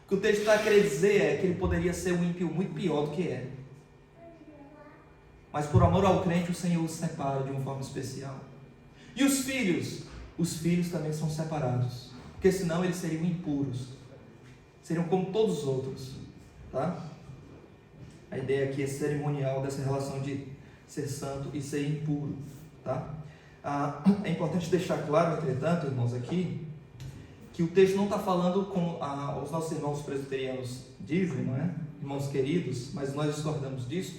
o que o texto está querendo dizer é que ele poderia ser um ímpio muito pior do que é. Mas por amor ao crente, o Senhor os separa de uma forma especial. E os filhos? Os filhos também são separados, porque senão eles seriam impuros, seriam como todos os outros, tá? A ideia aqui é cerimonial dessa relação de ser santo e ser impuro, tá? É importante deixar claro, entretanto, irmãos, aqui, que o texto não está falando como os nossos irmãos presbiterianos dizem, não é? Irmãos queridos, mas nós discordamos disso,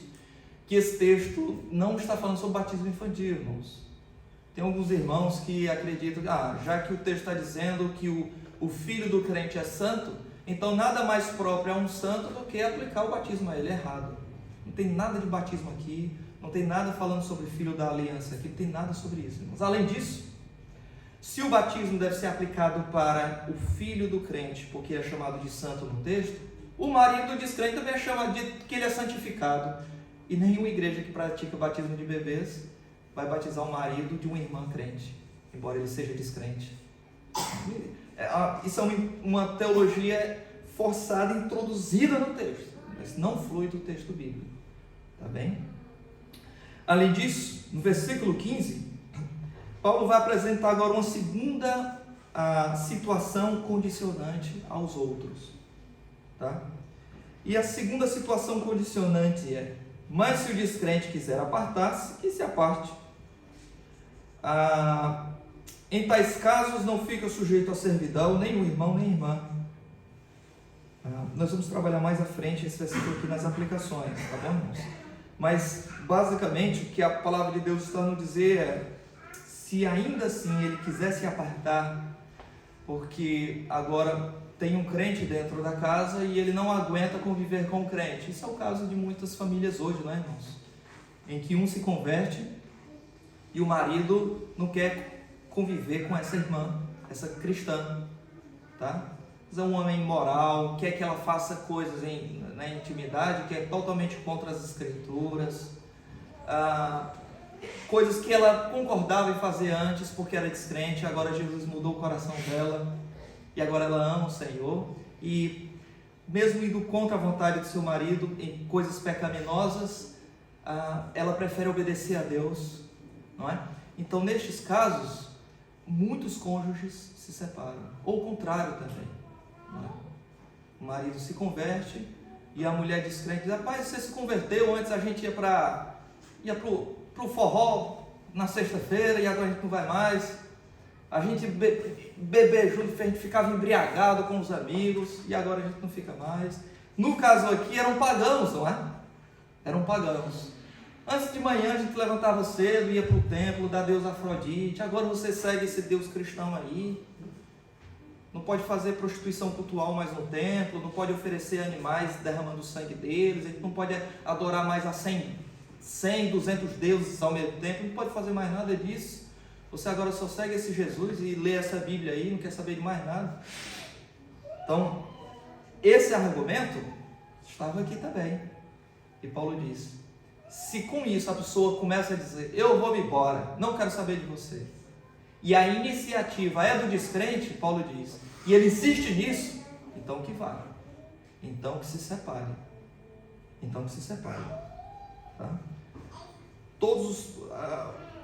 que esse texto não está falando sobre batismo infantil, irmãos. Tem alguns irmãos que acreditam, já que o texto está dizendo que o filho do crente é santo, então nada mais próprio a um santo do que aplicar o batismo a ele. É errado. Não tem nada de batismo aqui, não tem nada falando sobre filho da aliança aqui, não tem nada sobre isso, irmãos. Além disso, se o batismo deve ser aplicado para o filho do crente, porque é chamado de santo no texto, o marido do descrente também é chamado de que ele é santificado. E nenhuma igreja que pratica o batismo de bebês vai batizar o marido de uma irmã crente, embora ele seja descrente. Isso é uma teologia forçada, introduzida no texto, mas não flui do texto bíblico, tá bem? Além disso, no versículo 15, Paulo vai apresentar agora uma segunda situação condicionante aos outros, tá? E a segunda situação condicionante é: mas se o descrente quiser apartar-se, que se aparte. Em tais casos não fica sujeito à servidão nem o irmão nem a irmã. Nós vamos trabalhar mais à frente esse versículo aqui nas aplicações, tá bom, irmãos? Mas basicamente o que a palavra de Deus está nos dizer é: se ainda assim ele quiser se apartar, porque agora tem um crente dentro da casa e ele não aguenta conviver com o crente. Isso é o caso de muitas famílias hoje, não é, irmãos? Em que um se converte e o marido não quer conviver com essa irmã, essa cristã, tá? É um homem imoral, quer que ela faça coisas na intimidade que é totalmente contra as escrituras, coisas que ela concordava em fazer antes porque era descrente. Agora Jesus mudou o coração dela e agora ela ama o Senhor, e mesmo indo contra a vontade do seu marido em coisas pecaminosas, ela prefere obedecer a Deus, não é? Então, nestes casos, muitos cônjuges se separam, ou o contrário também, não é? O marido se converte e a mulher descrente diz: rapaz, você se converteu, antes a gente ia pro forró na sexta-feira e agora a gente não vai mais. A gente beber junto, a gente ficava embriagado com os amigos e agora a gente não fica mais. No caso aqui eram pagãos, não é? Eram pagãos. Antes de manhã a gente levantava cedo, ia para o templo da deusa Afrodite. Agora você segue esse Deus cristão aí. Não pode fazer prostituição cultual mais no templo, não pode oferecer animais derramando o sangue deles, a gente não pode adorar mais a 100 100, 200 deuses ao mesmo tempo, não pode fazer mais nada disso. Você agora só segue esse Jesus e lê essa Bíblia aí, não quer saber de mais nada. Então, esse argumento estava aqui também. E Paulo diz: se com isso a pessoa começa a dizer, eu vou me embora, não quero saber de você, e a iniciativa é do descrente, Paulo diz, e ele insiste nisso, então que vá, então que se separe, tá?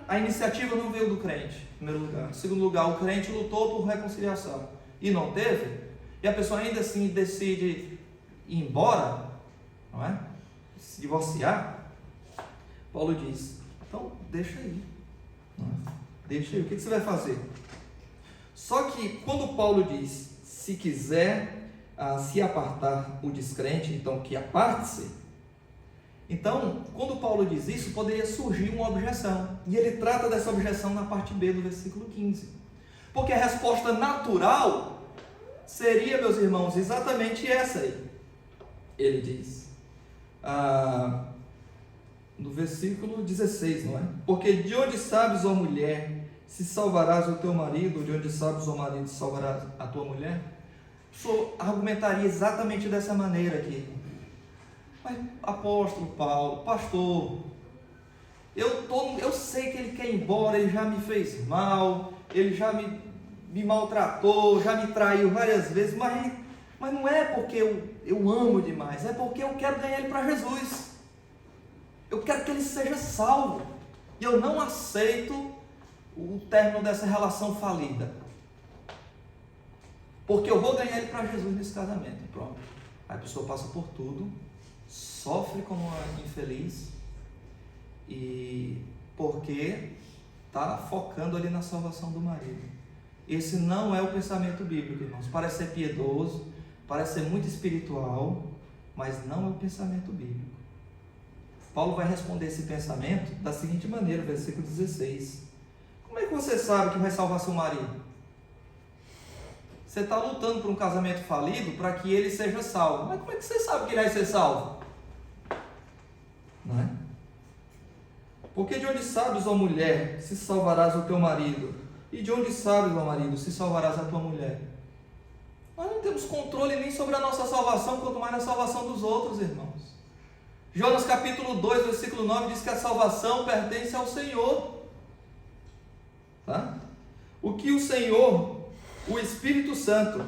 A iniciativa não veio do crente, em primeiro lugar. Em segundo lugar, o crente lutou por reconciliação e não teve, e a pessoa ainda assim decide ir embora, não é? Se divorciar. Paulo diz, então deixa aí, não é? Deixa aí, o que você vai fazer? Só que quando Paulo diz, se quiser se apartar o descrente, então que aparte-se. Então, quando Paulo diz isso, poderia surgir uma objeção. E ele trata dessa objeção na parte B do versículo 15. Porque a resposta natural seria, meus irmãos, exatamente essa aí. Ele diz, no versículo 16, não é? Porque de onde sabes, ó mulher, se salvarás o teu marido, ou de onde sabes, ó marido, se salvarás a tua mulher? O senhor argumentaria exatamente dessa maneira aqui. Mas, apóstolo Paulo, pastor, eu sei que ele quer ir embora, ele já me fez mal, ele já me maltratou, já me traiu várias vezes, mas não é porque eu amo demais, é porque eu quero ganhar ele para Jesus. Eu quero que ele seja salvo. E eu não aceito o término dessa relação falida. Porque eu vou ganhar ele para Jesus nesse casamento. Pronto. Aí a pessoa passa por tudo, sofre como uma infeliz, e porque está focando ali na salvação do marido. Esse não é o pensamento bíblico, irmãos. Parece ser piedoso, parece ser muito espiritual, mas não é o pensamento bíblico. Paulo vai responder esse pensamento da seguinte maneira, versículo 16. Como é que você sabe que vai salvar seu marido? Você está lutando por um casamento falido para que ele seja salvo. Mas como é que você sabe que ele vai ser salvo? Não é? Porque de onde sabes, ó mulher, se salvarás o teu marido? E de onde sabes, ó marido, se salvarás a tua mulher? Nós não temos controle nem sobre a nossa salvação, quanto mais na salvação dos outros, irmãos. Jonas capítulo 2, versículo 9 diz que a salvação pertence ao Senhor. Tá? O que o Senhor, o Espírito Santo,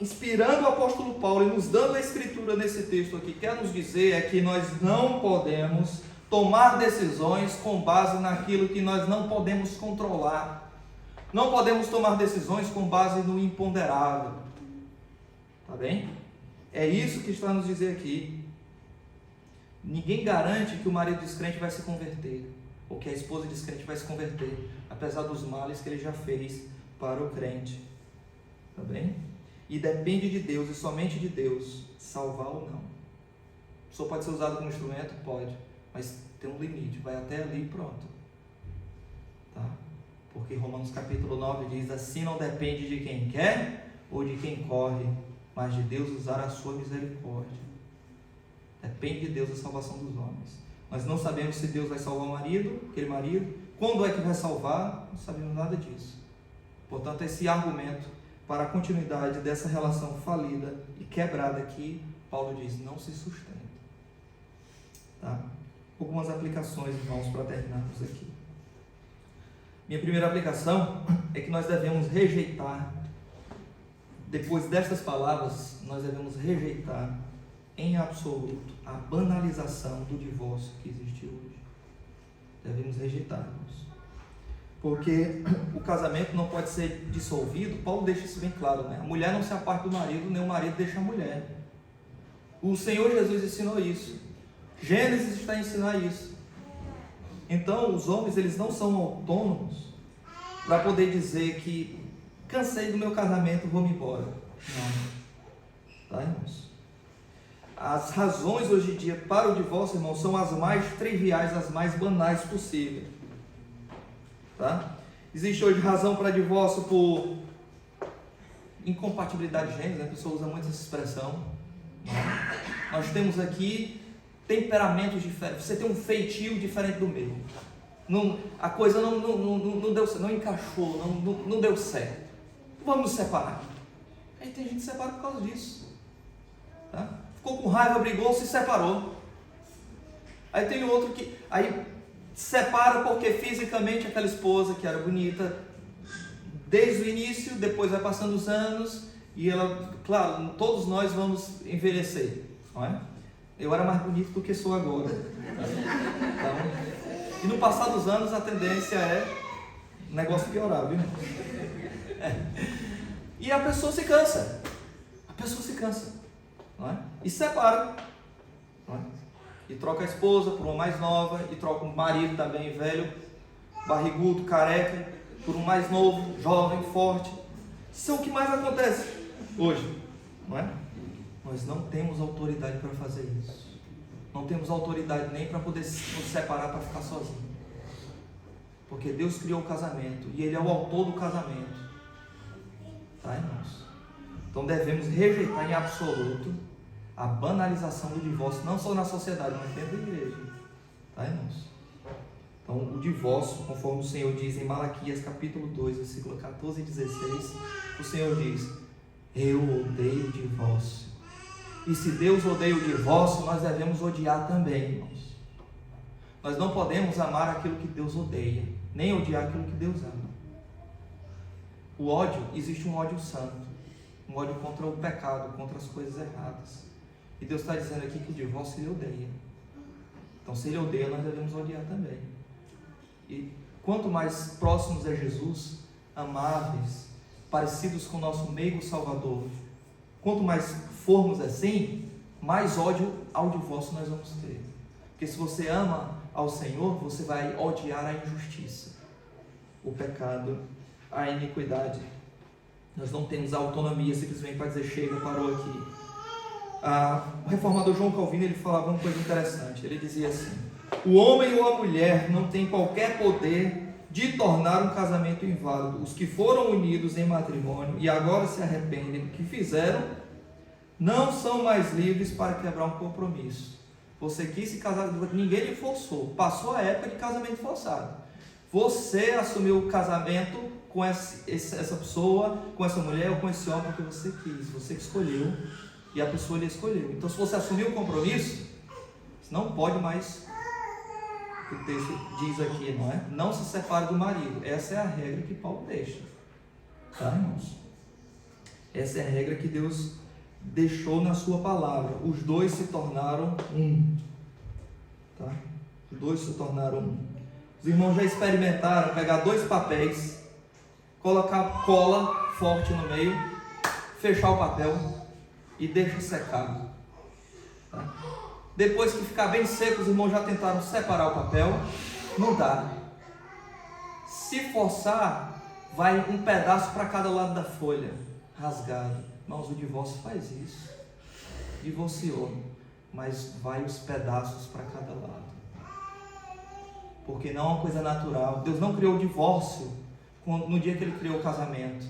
inspirando o apóstolo Paulo e nos dando a escritura nesse texto aqui, quer nos dizer é que nós não podemos tomar decisões com base naquilo que nós não podemos controlar. Não podemos tomar decisões com base no imponderável. Tá bem? É isso que está a nos dizer aqui. Ninguém garante que o marido descrente vai se converter, ou que a esposa descrente vai se converter, apesar dos males que ele já fez para o crente. Tá bem? E depende de Deus, e somente de Deus, salvar ou não. A pessoa pode ser usada como instrumento? Pode, mas tem um limite, vai até ali e pronto. Tá? Porque Romanos capítulo 9 diz, assim não depende de quem quer ou de quem corre, mas de Deus usar a sua misericórdia. Depende de Deus a salvação dos homens. Nós não sabemos se Deus vai salvar o marido, aquele marido, quando é que vai salvar, não sabemos nada disso. Portanto, esse argumento para a continuidade dessa relação falida e quebrada aqui, Paulo diz, não se sustenta. Tá? Algumas aplicações, irmãos, para terminarmos aqui. Minha primeira aplicação é que nós devemos rejeitar, depois destas palavras, nós devemos rejeitar em absoluto a banalização do divórcio que existe hoje. Devemos rejeitar-nos. Porque o casamento não pode ser dissolvido, Paulo deixa isso bem claro, né? A mulher não se aparta do marido, nem o marido deixa a mulher. O Senhor Jesus ensinou isso. Gênesis está a ensinar isso. Então, os homens, eles não são autônomos para poder dizer que cansei do meu casamento, vou-me embora. Não. Tá, irmãos? As razões hoje em dia para o divórcio, irmãos, são as mais triviais, as mais banais possíveis. Tá? Existe hoje razão para divórcio por incompatibilidade de gênero, né? A pessoa usa muito essa expressão. Nós temos aqui temperamentos diferentes, você tem um feitio diferente do meu. A coisa não deu, não encaixou, não deu certo. Vamos nos separar. Aí tem gente que se separa por causa disso. Tá? Ficou com raiva, brigou, se separou. Aí tem outro que aí separa porque fisicamente aquela esposa que era bonita desde o início, depois vai passando os anos e ela, claro, todos nós vamos envelhecer, não é? Eu era mais bonito do que sou agora. Então, e no passar dos anos a tendência é o negócio piorar, viu? E a pessoa se cansa. Não é? E separa. Não é? E troca a esposa por uma mais nova, e troca o marido também velho, barrigudo, careca, por um mais novo, jovem, forte. Isso é o que mais acontece hoje, não é? Nós não temos autoridade para fazer isso. Não temos autoridade nem para poder nos separar para ficar sozinho. Porque Deus criou o casamento e Ele é o autor do casamento. Tá, irmãos? Então devemos rejeitar em absoluto a banalização do divórcio, não só na sociedade, mas dentro da igreja. Tá, irmãos? Então o divórcio, conforme o Senhor diz em Malaquias capítulo 2, versículo 14 e 16, o Senhor diz: eu odeio o divórcio. E se Deus odeia o divórcio, nós devemos odiar também, irmãos. Nós não podemos amar aquilo que Deus odeia, nem odiar aquilo que Deus ama. O ódio, existe um ódio santo, um ódio contra o pecado, contra as coisas erradas. E Deus está dizendo aqui que o divórcio Ele odeia. Então se Ele odeia, nós devemos odiar também. E quanto mais próximos a Jesus, amáveis, parecidos com o nosso meigo Salvador, quanto mais formos assim, mais ódio ao divórcio nós vamos ter. Porque se você ama ao Senhor, você vai odiar a injustiça, o pecado, a iniquidade. Nós não temos autonomia simplesmente para dizer chega, parou aqui. O reformador João Calvino, ele falava uma coisa interessante. Ele dizia assim: o homem ou a mulher não tem qualquer poder de tornar um casamento inválido. Os que foram unidos em matrimônio e agora se arrependem do que fizeram, não são mais livres para quebrar um compromisso. Você quis se casar, ninguém lhe forçou. Passou a época de casamento forçado. Você assumiu o casamento com essa pessoa, com essa mulher ou com esse homem porque você quis, você que escolheu e a pessoa lhe escolheu. Então, se você assumiu o compromisso, você não pode mais, o que o texto diz aqui, não é? Não se separe do marido. Essa é a regra que Paulo deixa. Tá, irmãos? Essa é a regra que Deus deixou na sua palavra. Os dois se tornaram um. Tá? Os dois se tornaram um. Os irmãos já experimentaram pegar dois papéis, colocar cola forte no meio, fechar o papel e deixa secar. Tá? Depois que ficar bem seco, os irmãos já tentaram separar o papel. Não dá. Se forçar, vai um pedaço para cada lado da folha, rasgado. Irmãos, o divórcio faz isso. Divorciou, mas vai os pedaços para cada lado. Porque não é uma coisa natural. Deus não criou o divórcio no dia que Ele criou o casamento.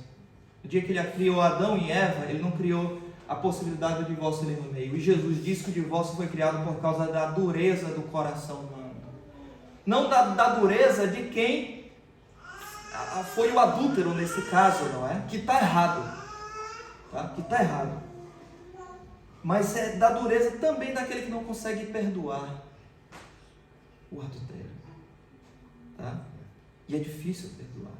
No dia que Ele criou Adão e Eva, Ele não criou a possibilidade do divórcio ali no meio. E Jesus disse que o divórcio foi criado por causa da dureza do coração humano. Não da dureza de quem foi o adúltero nesse caso, não é? Que está errado. Tá? Que está errado. Mas é da dureza também daquele que não consegue perdoar o adultério. Tá? E é difícil perdoar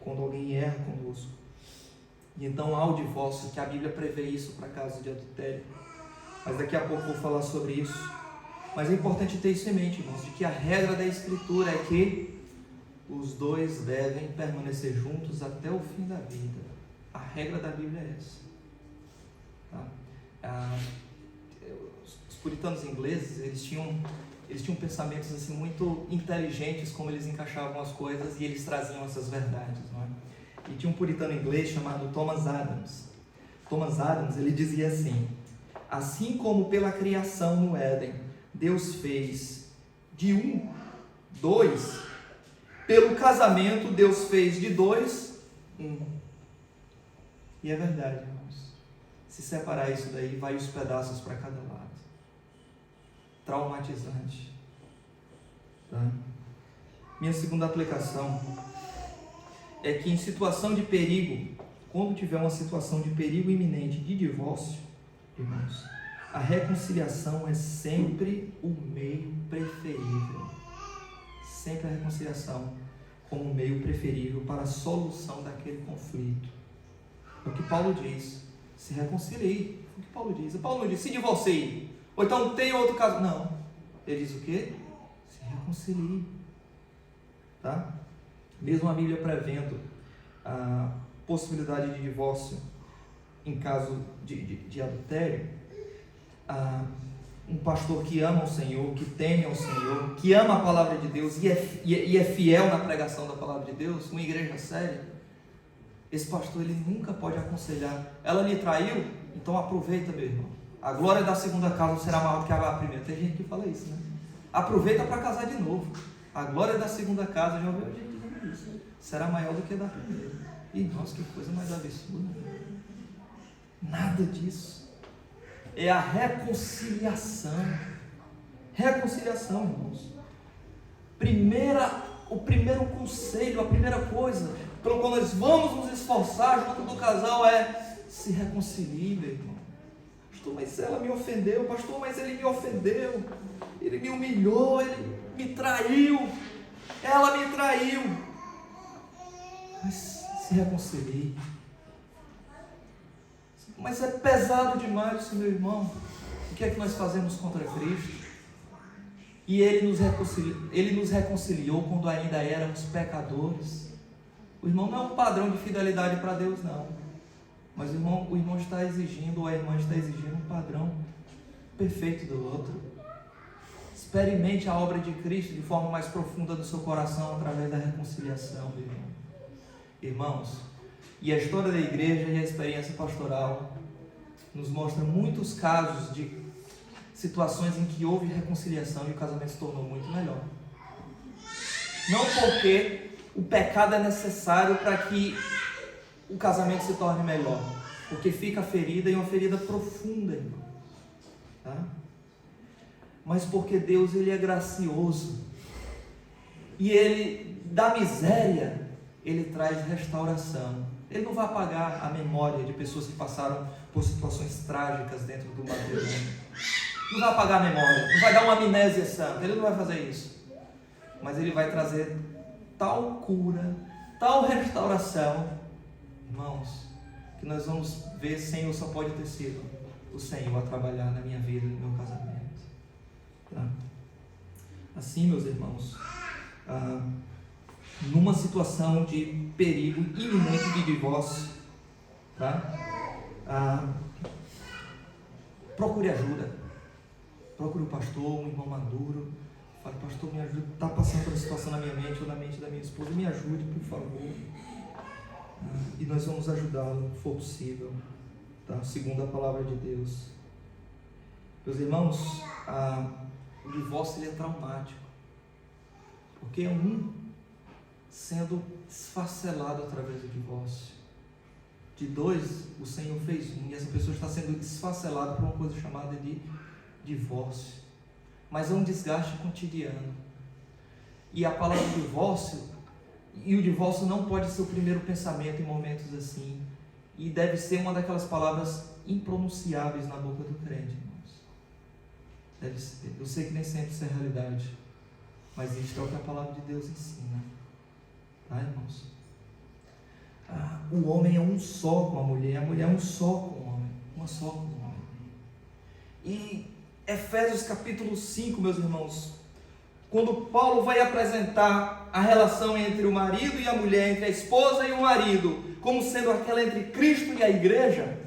quando alguém erra conosco. E então há o divórcio, que a Bíblia prevê isso para casos de adultério. Mas daqui a pouco eu vou falar sobre isso. Mas é importante ter isso em mente, irmãos, de que a regra da Escritura é que os dois devem permanecer juntos até o fim da vida. A regra da Bíblia é essa. Tá? Os puritanos ingleses, eles tinham pensamentos assim, muito inteligentes, como eles encaixavam as coisas e eles traziam essas verdades, não é? E tinha um puritano inglês chamado Thomas Adams. Thomas Adams, ele dizia assim: assim como pela criação no Éden, Deus fez de um, dois, pelo casamento Deus fez de dois, um. E é verdade, irmãos. Se separar isso daí, vai os pedaços para cada lado. traumatizante. Tá? Minha segunda aplicação é que em situação de perigo, quando tiver uma situação de perigo iminente de divórcio, irmãos, a reconciliação é sempre o meio preferível. Sempre a reconciliação como o meio preferível para a solução daquele conflito. É o que Paulo diz. Se reconcilie. É o que Paulo diz. Paulo não diz, se divorcie. Ou então tem outro caso. Não. Ele diz o quê? Se reconcilie. Tá? Mesmo a Bíblia prevendo a possibilidade de divórcio em caso de adultério, um pastor que ama o Senhor, que teme ao Senhor, que ama a palavra de Deus e é fiel na pregação da palavra de Deus, uma igreja séria, esse pastor ele nunca pode aconselhar. Ela lhe traiu? Então aproveita, meu irmão. A glória da segunda casa será maior do que a da primeira. Tem gente que fala isso, né? Aproveita para casar de novo. A glória da segunda casa, já ouviu gente dizendo isso, será maior do que a da primeira. E nossa, que coisa mais absurda. Nada disso. É a reconciliação. Reconciliação, irmãos. O primeiro conselho, a primeira coisa pelo qual nós vamos nos esforçar junto do casal é se reconcilie, meu irmão. Pastor, mas ela me ofendeu. Pastor, mas ele me ofendeu. Ele me humilhou, ele me traiu. Ela me traiu. Mas se reconcilie. Mas é pesado demais isso, meu irmão. O que é que nós fazemos contra Cristo? E Ele nos reconciliou quando ainda éramos pecadores. O irmão não é um padrão de fidelidade para Deus, não. Mas o irmão está exigindo, ou a irmã está exigindo um padrão perfeito do outro. Experimente a obra de Cristo de forma mais profunda no seu coração através da reconciliação, meu irmão. Irmãos, e a história da igreja e a experiência pastoral nos mostra muitos casos de situações em que houve reconciliação e o casamento se tornou muito melhor. Não porque o pecado é necessário para que o casamento se torne melhor, porque fica a ferida e uma ferida profunda, irmão. Tá? Mas porque Deus ele é gracioso e Ele, da miséria, Ele traz restauração. Ele não vai apagar a memória de pessoas que passaram por situações trágicas dentro do matrimônio. Não vai apagar a memória, não vai dar uma amnésia santa. Ele não vai fazer isso. Mas Ele vai trazer tal cura, tal restauração, irmãos, que nós vamos ver, Senhor, só pode ter sido o Senhor a trabalhar na minha vida, no meu casamento. Tá? Assim, meus irmãos, numa situação de perigo iminente de divórcio, tá? Procure ajuda. Procure um pastor, um irmão maduro. Fale, pastor, me ajude, está passando por uma situação na minha mente ou na mente da minha esposa, me ajude, por favor. E nós vamos ajudá-lo, se for possível, tá? Segundo a palavra de Deus. Meus irmãos, o divórcio ele é traumático, porque é um sendo esfacelado através do divórcio. De dois, o Senhor fez um, e essa pessoa está sendo esfacelada por uma coisa chamada de divórcio. Mas é um desgaste cotidiano. E a palavra divórcio, e o divórcio não pode ser o primeiro pensamento em momentos assim. E deve ser uma daquelas palavras impronunciáveis na boca do crente, irmãos. Deve ser. Eu sei que nem sempre isso é realidade, mas isto é o que a palavra de Deus ensina. Tá, irmãos? O homem é um só com a mulher é um só com o homem. Uma só com o homem. E Efésios capítulo 5, meus irmãos, quando Paulo vai apresentar a relação entre o marido e a mulher, entre a esposa e o marido, como sendo aquela entre Cristo e a igreja,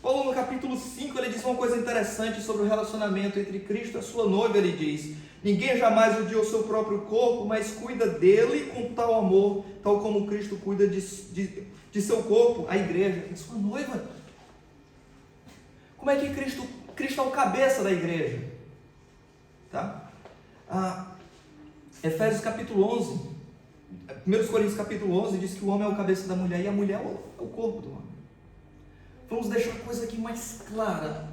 Paulo no capítulo 5 ele diz uma coisa interessante sobre o relacionamento entre Cristo e a sua noiva. Ele diz: ninguém jamais odiou o seu próprio corpo, mas cuida dele com tal amor, tal como Cristo cuida de seu corpo, a igreja, a sua noiva. Como é que Cristo é o cabeça da igreja? Tá? Efésios capítulo 11, 1 Coríntios capítulo 11 diz que o homem é o cabeça da mulher e a mulher é o corpo do homem. Vamos deixar a coisa aqui mais clara.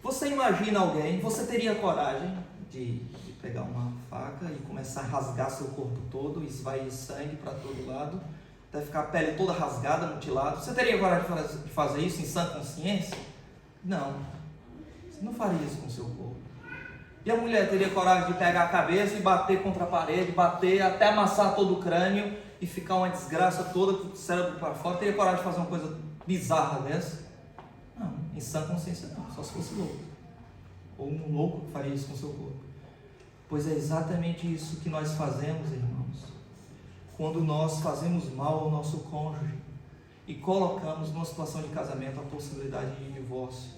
Você imagina alguém, você teria coragem de pegar uma faca e começar a rasgar seu corpo todo, esvair sangue para todo lado, até ficar a pele toda rasgada, mutilada? Você teria coragem de fazer isso em sã consciência? Não. Você não faria isso com o seu corpo. E a mulher teria coragem de pegar a cabeça e bater contra a parede, bater até amassar todo o crânio e ficar uma desgraça toda com o cérebro para fora? Teria coragem de fazer uma coisa bizarra dessa? Não, em sã consciência não, só se fosse louco. Ou um louco que faria isso com o seu corpo. Pois é exatamente isso que nós fazemos, irmãos. Quando nós fazemos mal ao nosso cônjuge e colocamos numa situação de casamento a possibilidade de divórcio,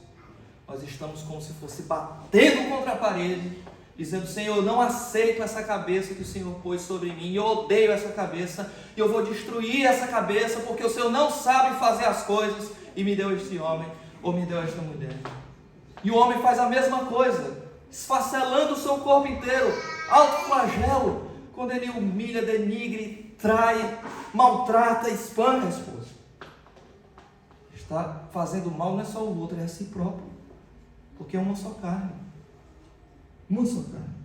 nós estamos como se fosse batendo contra a parede, dizendo: Senhor, eu não aceito essa cabeça que o Senhor pôs sobre mim, eu odeio essa cabeça, e eu vou destruir essa cabeça, porque o Senhor não sabe fazer as coisas, e me deu este homem, ou me deu esta mulher. E o homem faz a mesma coisa, esfacelando o seu corpo inteiro, autoflagelo, quando ele humilha, denigre, trai, maltrata, espanca a esposa. Está fazendo mal não é só o outro, é a si próprio. Porque é uma só carne. Uma só carne.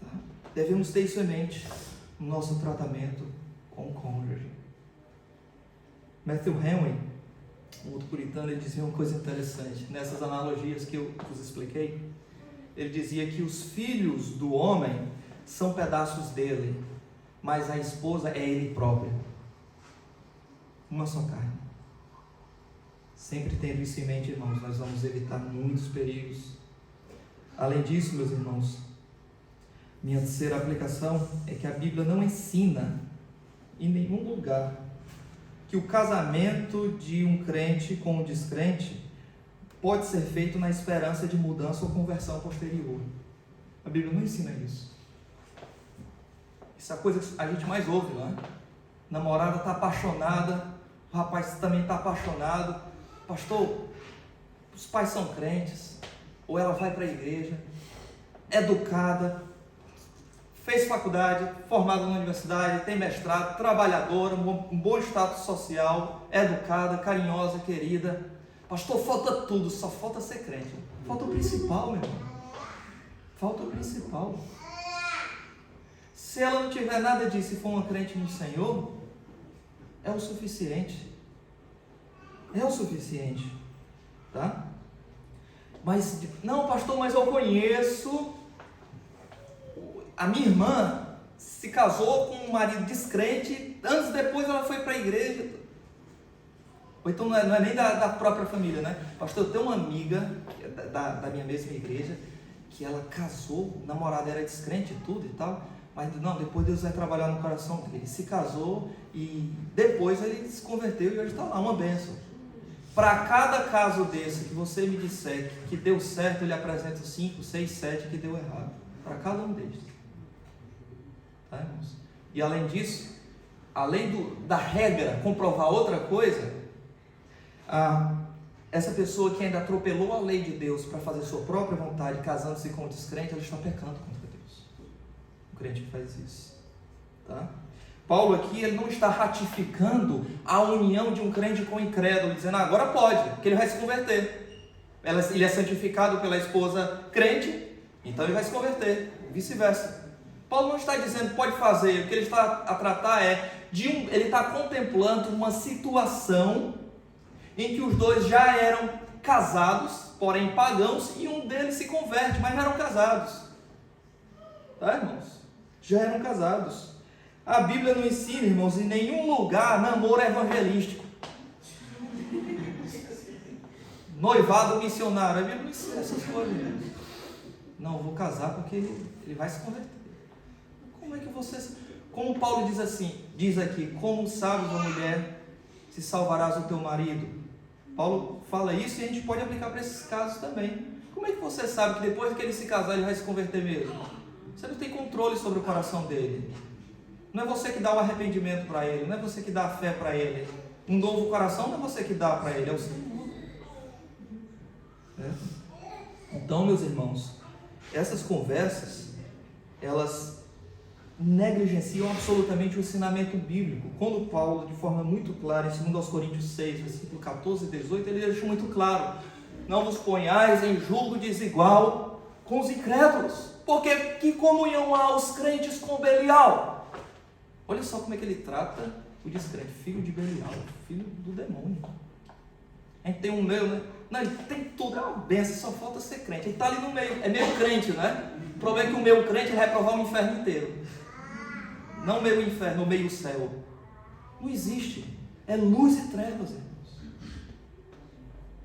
Tá? Devemos ter isso em mente no nosso tratamento com o cônjuge. Matthew Henry, o outro puritano, ele dizia uma coisa interessante. Nessas analogias que eu vos expliquei, ele dizia que os filhos do homem são pedaços dele, mas a esposa é ele próprio. Uma só carne. Sempre tendo isso em mente, irmãos, nós vamos evitar muitos perigos. Além disso, meus irmãos, minha terceira aplicação é que a Bíblia não ensina em nenhum lugar que o casamento de um crente com um descrente pode ser feito na esperança de mudança ou conversão posterior. A Bíblia não ensina isso. Isso é a coisa que a gente mais ouve, não é? Namorada está apaixonada, o rapaz também está apaixonado. Pastor, os pais são crentes, ou ela vai para a igreja, educada, fez faculdade, formada na universidade, tem mestrado, trabalhadora, um bom status social, educada, carinhosa, querida. Pastor, falta tudo, só falta ser crente. Falta o principal, meu irmão. Falta o principal. Se ela não tiver nada disso e for uma crente no Senhor, é o suficiente. É o suficiente, tá? Mas, não, pastor, mas eu conheço, a minha irmã se casou com um marido descrente, anos depois ela foi para a igreja. Ou então não é nem da própria família, né? Pastor, eu tenho uma amiga da minha mesma igreja, que ela casou, o namorado era descrente e tudo e tal, mas não, depois Deus vai trabalhar no coração dele. Ele se casou e depois ele se converteu e hoje está lá, uma bênção. Para cada caso desse que você me disser que deu certo, ele apresenta 5, 6, 7 que deu errado. Para cada um deles. Tá, irmãos? E além disso, além da regra comprovar outra coisa, essa pessoa que ainda atropelou a lei de Deus para fazer sua própria vontade, casando-se com o descrente, ela está pecando contra Deus. O crente que faz isso. Tá? Paulo aqui, ele não está ratificando a união de um crente com o incrédulo, dizendo, agora pode, porque ele vai se converter. Ele é santificado pela esposa crente, então ele vai se converter, vice-versa. Paulo não está dizendo pode fazer, o que ele está a tratar ele está contemplando uma situação em que os dois já eram casados, porém pagãos, e um deles se converte, mas não eram casados. Tá, irmãos? Já eram casados. A Bíblia não ensina, irmãos, em nenhum lugar namoro evangelístico. Noivado missionário. A Bíblia não ensina essas coisas. Não, eu vou casar porque ele vai se converter. Como é que você... Como Paulo diz aqui, como sabes, ó mulher, se salvarás o teu marido? Paulo fala isso e a gente pode aplicar para esses casos também. Como é que você sabe que depois que ele se casar, ele vai se converter mesmo? Você não tem controle sobre o coração dele. Não é você que dá o arrependimento para ele, não é você que dá a fé para ele. Um novo coração não é você que dá para ele, é o Senhor. Então, meus irmãos, essas conversas, elas negligenciam absolutamente o ensinamento bíblico. Quando Paulo, de forma muito clara, em 2 Coríntios 6, versículo 14 e 18, ele deixou muito claro: não vos ponhais em julgo desigual com os incrédulos. Porque que comunhão há os crentes com Belial? Olha só como é que ele trata o descrente, filho de Belial, filho do demônio. A gente tem um meio, né? Não, ele tem tudo, é uma benção, só falta ser crente. Ele está ali no meio, é meio crente, né? O problema é que o meio crente vai reprovar o inferno inteiro. Não o meio inferno, o meio céu. Não existe. É luz e trevas, irmãos.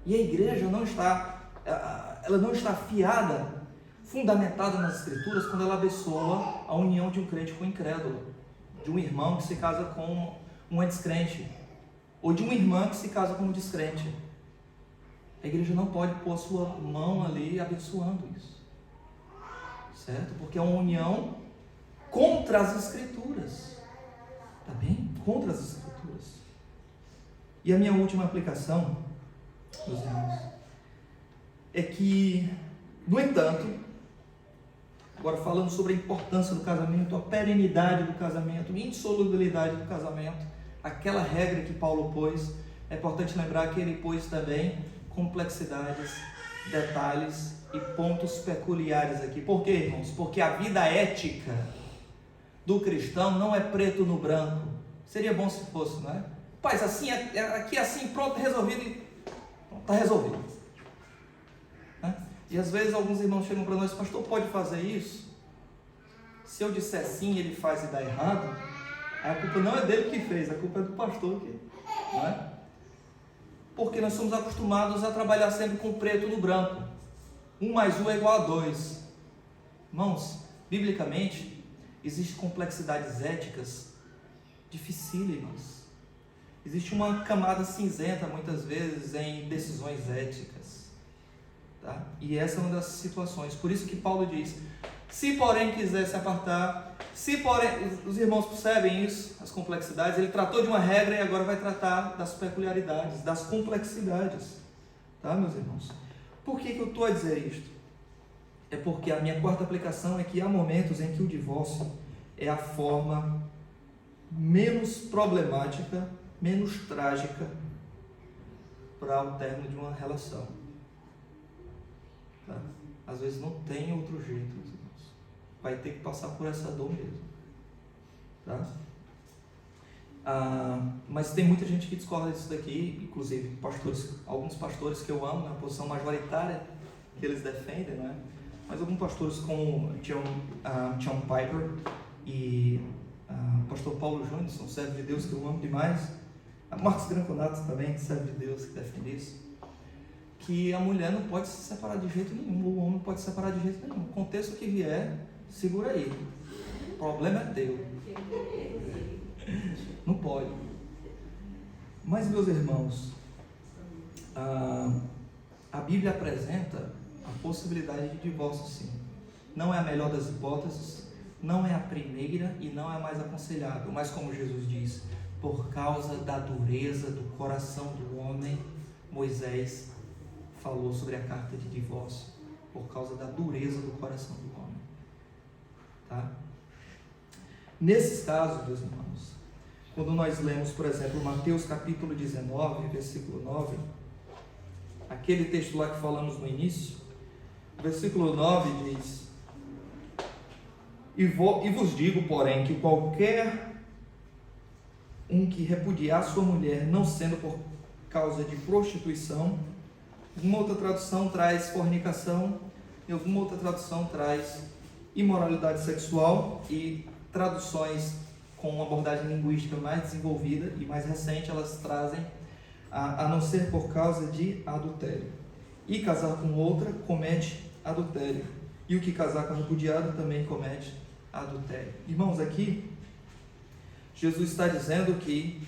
E a igreja não está fiada, fundamentada nas escrituras, quando ela abençoa a união de um crente com um incrédulo, de um irmão que se casa com uma descrente, ou de uma irmã que se casa com um descrente. A igreja não pode pôr a sua mão ali abençoando isso, certo? Porque é uma união contra as escrituras, tá bem? Contra as escrituras. E a minha última aplicação, meus irmãos, é que, no entanto, agora falando sobre a importância do casamento, a perenidade do casamento, a indissolubilidade do casamento, aquela regra que Paulo pôs, é importante lembrar que ele pôs também complexidades, detalhes e pontos peculiares aqui. Por quê, irmãos? Porque a vida ética do cristão não é preto no branco. Seria bom se fosse, não é? Paz, assim, aqui assim, pronto, resolvido, e está resolvido. E às vezes alguns irmãos chegam para nós, pastor, pode fazer isso? Se eu disser sim, ele faz e dá errado, a culpa não é dele que fez, a culpa é do pastor que, não é? Porque nós somos acostumados a trabalhar sempre com preto no branco. 1 mais 1 é igual a 2. Irmãos, biblicamente, existem complexidades éticas dificílimas. Existe uma camada cinzenta, muitas vezes, em decisões éticas. Tá? E essa é uma das situações. Por isso que Paulo diz, se porém quiser se apartar, se porém, os irmãos percebem isso, as complexidades, ele tratou de uma regra e agora vai tratar das peculiaridades, das complexidades, tá, meus irmãos? Por que eu estou a dizer isto? É porque a minha quarta aplicação é que há momentos em que o divórcio é a forma menos problemática, menos trágica para o término de uma relação, tá? Às vezes não tem outro jeito, meus irmãos. Vai ter que passar por essa dor mesmo, tá? Mas tem muita gente que discorda disso daqui, inclusive alguns pastores que eu amo, na posição majoritária que eles defendem, né? Mas alguns pastores como John Piper e o pastor Paulo Júnior, são servos de Deus que eu amo demais, a Marcos Granconato também, servo de Deus, que defende isso, que a mulher não pode se separar de jeito nenhum, o homem não pode se separar de jeito nenhum. O contexto que vier, segura aí. O problema é teu. Não pode. Mas, meus irmãos, a Bíblia apresenta a possibilidade de divórcio, sim. Não é a melhor das hipóteses, não é a primeira e não é a mais aconselhável. Mas, como Jesus diz, por causa da dureza do coração do homem, Moisés falou sobre a carta de divórcio, por causa da dureza do coração do homem. Tá? Nesses casos, meus irmãos, quando nós lemos, por exemplo, Mateus capítulo 19, versículo 9, aquele texto lá que falamos no início, o versículo 9 diz: e vos digo, porém, que qualquer um que repudiar sua mulher, não sendo por causa de prostituição, alguma outra tradução traz fornicação, e alguma outra tradução traz imoralidade sexual, e traduções com uma abordagem linguística mais desenvolvida e mais recente, elas trazem a não ser por causa de adultério. E casar com outra comete adultério. E o que casar com repudiado também comete adultério. Irmãos, aqui Jesus está dizendo que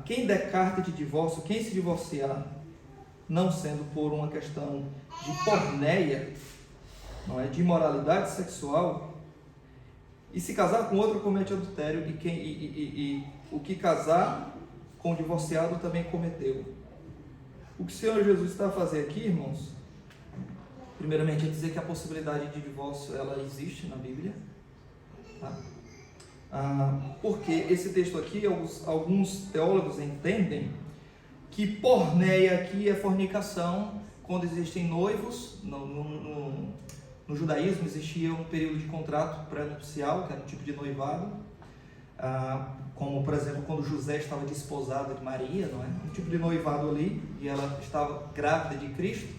quem der carta de divórcio, quem se divorciar, não sendo por uma questão de porneia, não é, de imoralidade sexual, e se casar com outro comete adultério, e o que casar com o divorciado também cometeu. O que o Senhor Jesus está a fazer aqui, irmãos, primeiramente é dizer que a possibilidade de divórcio ela existe na Bíblia, tá? Porque esse texto aqui, alguns teólogos entendem que porneia aqui é fornicação quando existem noivos. No judaísmo existia um período de contrato pré-nupcial, que era um tipo de noivado, como por exemplo quando José estava desposado de Maria, não é? Um tipo de noivado ali, e ela estava grávida de Cristo,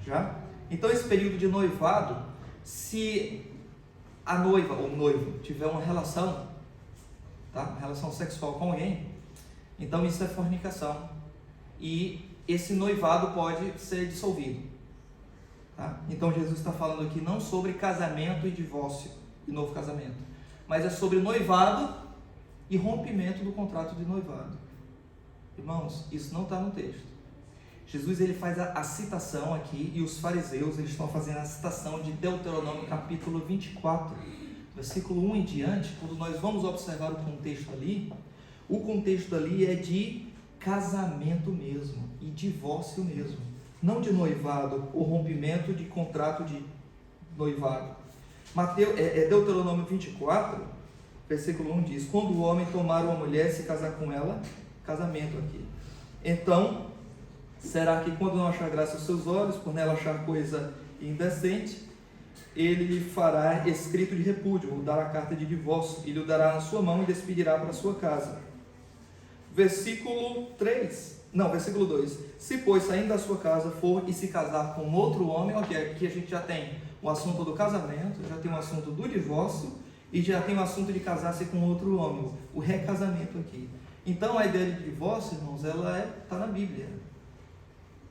já. Então esse período de noivado, se a noiva ou o noivo tiver uma relação, tá? Uma relação sexual com alguém, então isso é fornicação, e esse noivado pode ser dissolvido, tá? Então Jesus está falando aqui não sobre casamento e divórcio e novo casamento, mas é sobre noivado e rompimento do contrato de noivado. Irmãos, isso não está no texto. Jesus ele faz a citação aqui, e os fariseus eles estão fazendo a citação de Deuteronômio capítulo 24, versículo 1 em diante. Quando nós vamos observar o contexto ali é de casamento mesmo, e divórcio mesmo, não de noivado ou rompimento de contrato de noivado. Deuteronômio 24, versículo 1 diz: quando o homem tomar uma mulher e se casar com ela, casamento aqui, então será que quando não achar graça aos seus olhos, por nela achar coisa indecente, ele lhe fará escrito de repúdio, ou dará carta de divórcio, e lhe dará na sua mão e despedirá para a sua casa. Versículo 2: se pois saindo da sua casa for e se casar com outro homem, ok, aqui a gente já tem o assunto do casamento, já tem o assunto do divórcio, e já tem o assunto de casar-se com outro homem, o recasamento aqui. Então a ideia de divórcio, irmãos, ela está na Bíblia.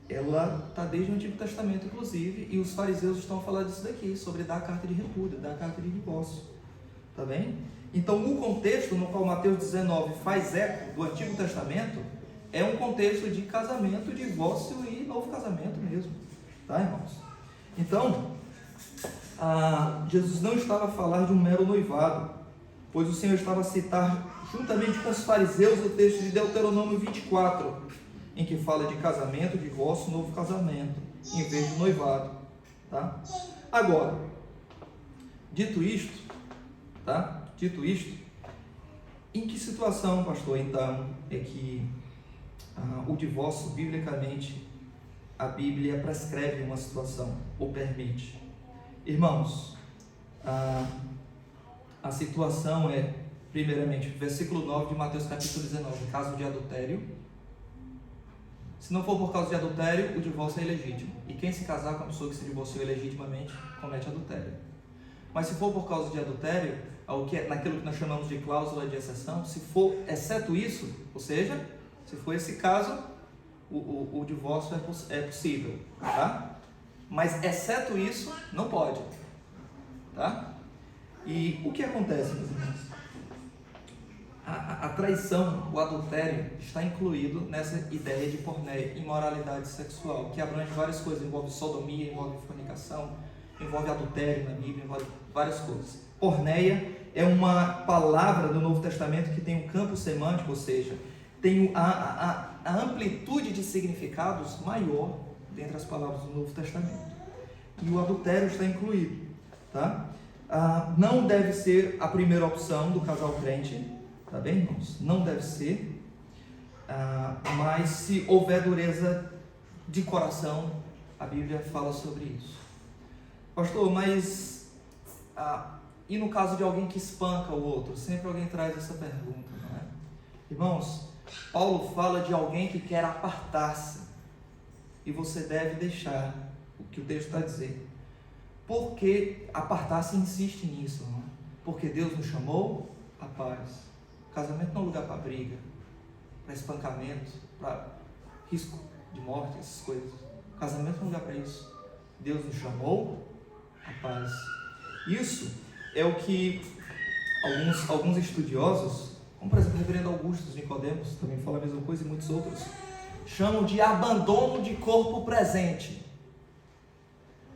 Ela está desde o Antigo Testamento, inclusive, e os fariseus estão a falar disso daqui, sobre dar a carta de repúdio, dar a carta de divórcio. Tá bem? Então, o contexto no qual Mateus 19 faz eco do Antigo Testamento é um contexto de casamento, divórcio e novo casamento mesmo. Tá, irmãos? Então, Jesus não estava a falar de um mero noivado, pois o Senhor estava a citar, juntamente com os fariseus, o texto de Deuteronômio 24, em que fala de casamento, divórcio, novo casamento, em vez de noivado, tá? Agora, dito isto, em que situação, pastor, então, é que o divórcio, biblicamente, a Bíblia prescreve uma situação, ou permite? Irmãos, a situação é, primeiramente, versículo 9 de Mateus capítulo 19, caso de adultério. Se não for por causa de adultério, o divórcio é ilegítimo. E quem se casar com a pessoa que se divorciou ilegitimamente, comete adultério. Mas se for por causa de adultério, naquilo que nós chamamos de cláusula de exceção, se for exceto isso, ou seja, se for esse caso, o divórcio é possível, tá? Mas exceto isso, não pode, tá? E o que acontece, meus irmãos? A traição, o adultério, está incluído nessa ideia de porneia, imoralidade sexual, que abrange várias coisas, envolve sodomia, envolve fornicação, envolve adultério na Bíblia, envolve várias coisas. Porneia é uma palavra do Novo Testamento que tem um campo semântico, ou seja, tem a amplitude de significados maior dentre as palavras do Novo Testamento. E o adultério está incluído, tá? Não deve ser a primeira opção do casal crente, tá bem, irmãos? Não deve ser, mas se houver dureza de coração, a Bíblia fala sobre isso. Pastor, mas e no caso de alguém que espanca o outro? Sempre alguém traz essa pergunta, não é? Irmãos, Paulo fala de alguém que quer apartar-se, e você deve deixar o que o texto está dizendo. Porque apartar-se insiste nisso, não é? Porque Deus nos chamou à paz. Casamento não é um lugar para briga, para espancamento, para risco de morte, essas coisas. Casamento não é um lugar para isso. Deus nos chamou à paz. Isso é o que alguns estudiosos, como por exemplo o reverendo Augusto Nicodemos, também fala a mesma coisa, e muitos outros, chamam de abandono de corpo presente.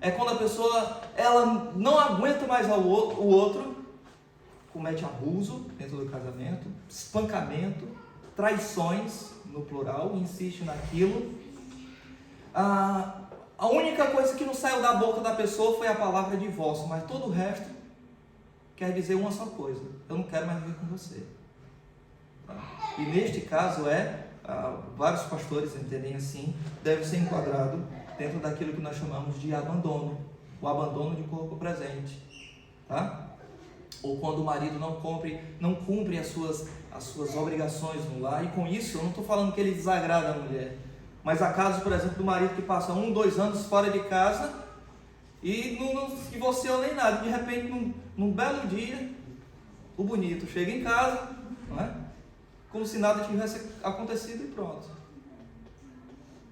É quando a pessoa ela não aguenta mais o outro, comete abuso dentro do casamento, espancamento, traições, no plural, insiste naquilo. A única coisa que não saiu da boca da pessoa foi a palavra divórcio, mas todo o resto quer dizer uma só coisa: eu não quero mais viver com você. E neste caso é vários pastores entendem assim, deve ser enquadrado dentro daquilo que nós chamamos de abandono, o abandono de corpo presente, tá? Ou quando o marido não cumpre as suas obrigações no lar, e com isso eu não estou falando que ele desagrada a mulher, mas há casos, por exemplo, do marido que passa 1, 2 anos fora de casa e não divorciou nem nada, de repente num belo dia o bonito chega em casa, não é? Como se nada tivesse acontecido e pronto,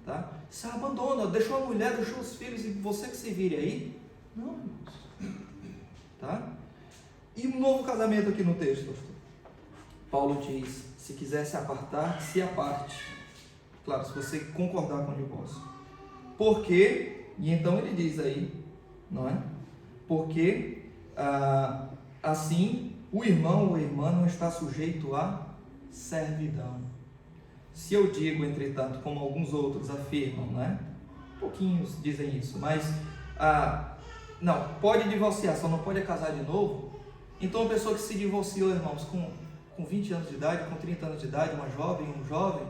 tá? Você abandona, deixou a mulher, deixou os filhos e você que se vire aí? Não, irmãos, tá? E um novo casamento aqui no texto, pastor. Paulo diz, se quiser se apartar, se aparte. Claro, se você concordar com o divórcio. Porque, e então ele diz aí, não é? Porque assim o irmão ou a irmã não está sujeito à servidão. Se eu digo, entretanto, como alguns outros afirmam, né? Pouquinhos dizem isso, mas não, pode divorciar, só não pode casar de novo. Então a pessoa que se divorciou, irmãos, com 20 anos de idade, com 30 anos de idade, um jovem,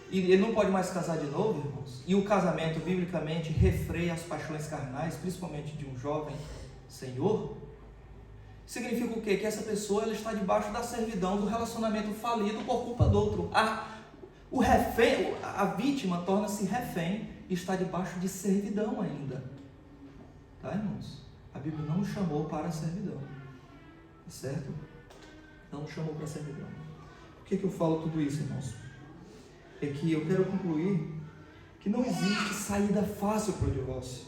e ele não pode mais casar de novo, irmãos, e o casamento biblicamente refreia as paixões carnais, principalmente de um jovem senhor, significa o quê? Que essa pessoa ela está debaixo da servidão do relacionamento falido por culpa do outro. A vítima torna-se refém e está debaixo de servidão ainda. Tá, irmãos? A Bíblia não nos chamou para a servidão. Certo? Não nos chamou para a servidão. Por que eu falo tudo isso, irmãos? É que eu quero concluir que não existe saída fácil para o divórcio.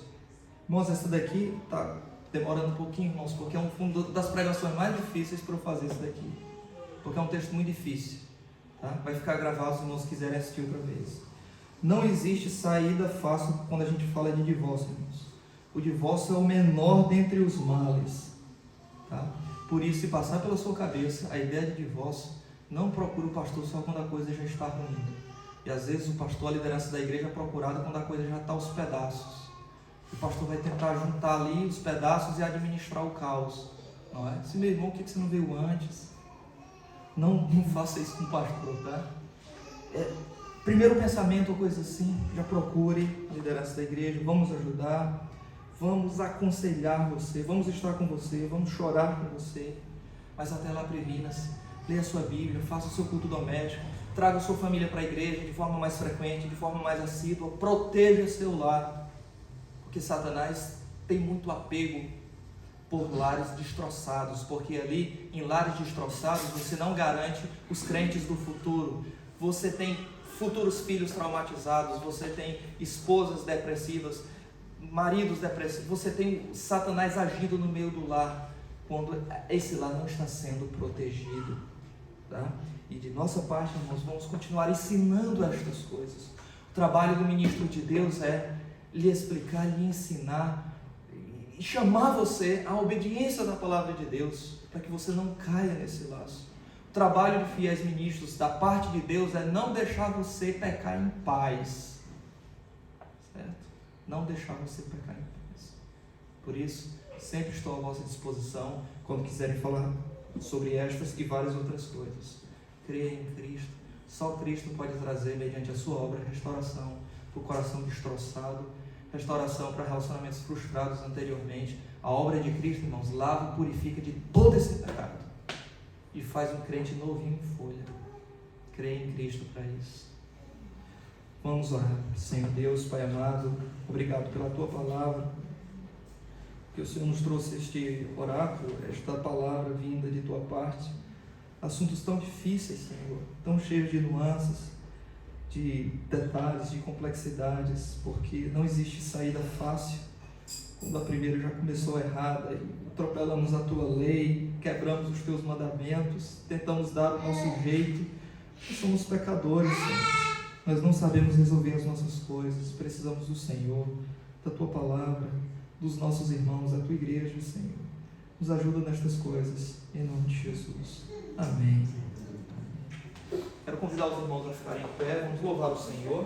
Irmãos, essa daqui está demorando um pouquinho, irmãos, porque é um das pregações mais difíceis para eu fazer isso daqui. Porque é um texto muito difícil. Tá? Vai ficar gravado se irmãos quiserem assistir outra vez. Não existe saída fácil quando a gente fala de divórcio, irmãos. O divórcio é o menor dentre os males. Tá? Por isso, se passar pela sua cabeça a ideia de divórcio, não procure o pastor só quando a coisa já está ruim. E às vezes o pastor, a liderança da igreja é procurada quando a coisa já está aos pedaços. O pastor vai tentar juntar ali os pedaços e administrar o caos. Não é? Se meu irmão, por que você não veio antes? Não faça isso com o pastor, tá? Primeiro pensamento ou coisa assim, já procure a liderança da igreja, vamos ajudar, vamos aconselhar você, vamos estar com você, vamos chorar com você, mas até lá previna-se, leia a sua Bíblia, faça o seu culto doméstico, traga a sua família para a igreja de forma mais frequente, de forma mais assídua, proteja seu lar, porque Satanás tem muito apego por lares destroçados, porque ali em lares destroçados você não garante os crentes do futuro, você tem futuros filhos traumatizados, você tem esposas depressivas, maridos depressivos, você tem Satanás agindo no meio do lar, quando esse lar não está sendo protegido, tá? E de nossa parte, irmãos, vamos continuar ensinando estas coisas. O trabalho do ministro de Deus é lhe explicar, lhe ensinar, e chamar você à obediência da palavra de Deus, para que você não caia nesse laço. O trabalho de fiéis ministros da parte de Deus é não deixar você pecar em paz, certo? Não deixar você pecar em paz. Por isso, sempre estou à vossa disposição quando quiserem falar sobre estas e várias outras coisas. Creia em Cristo. Só Cristo pode trazer, mediante a sua obra, restauração para o coração destroçado, restauração para relacionamentos frustrados anteriormente. A obra de Cristo, irmãos, lava e purifica de todo esse pecado e faz um crente novinho em folha. Creia em Cristo para isso. Vamos orar. Senhor Deus, Pai amado, obrigado pela Tua palavra, que o Senhor nos trouxe este oráculo, esta palavra vinda de Tua parte, assuntos tão difíceis, Senhor, tão cheios de nuances, de detalhes, de complexidades, porque não existe saída fácil. Quando a primeira já começou errada e atropelamos a Tua lei, quebramos os Teus mandamentos, tentamos dar o nosso jeito, nós somos pecadores, Senhor. Nós não sabemos resolver as nossas coisas, precisamos do Senhor, da Tua palavra, dos nossos irmãos, da Tua igreja, Senhor. Nos ajuda nestas coisas, em nome de Jesus. Amém. Quero convidar os irmãos a ficarem em pé, vamos louvar o Senhor.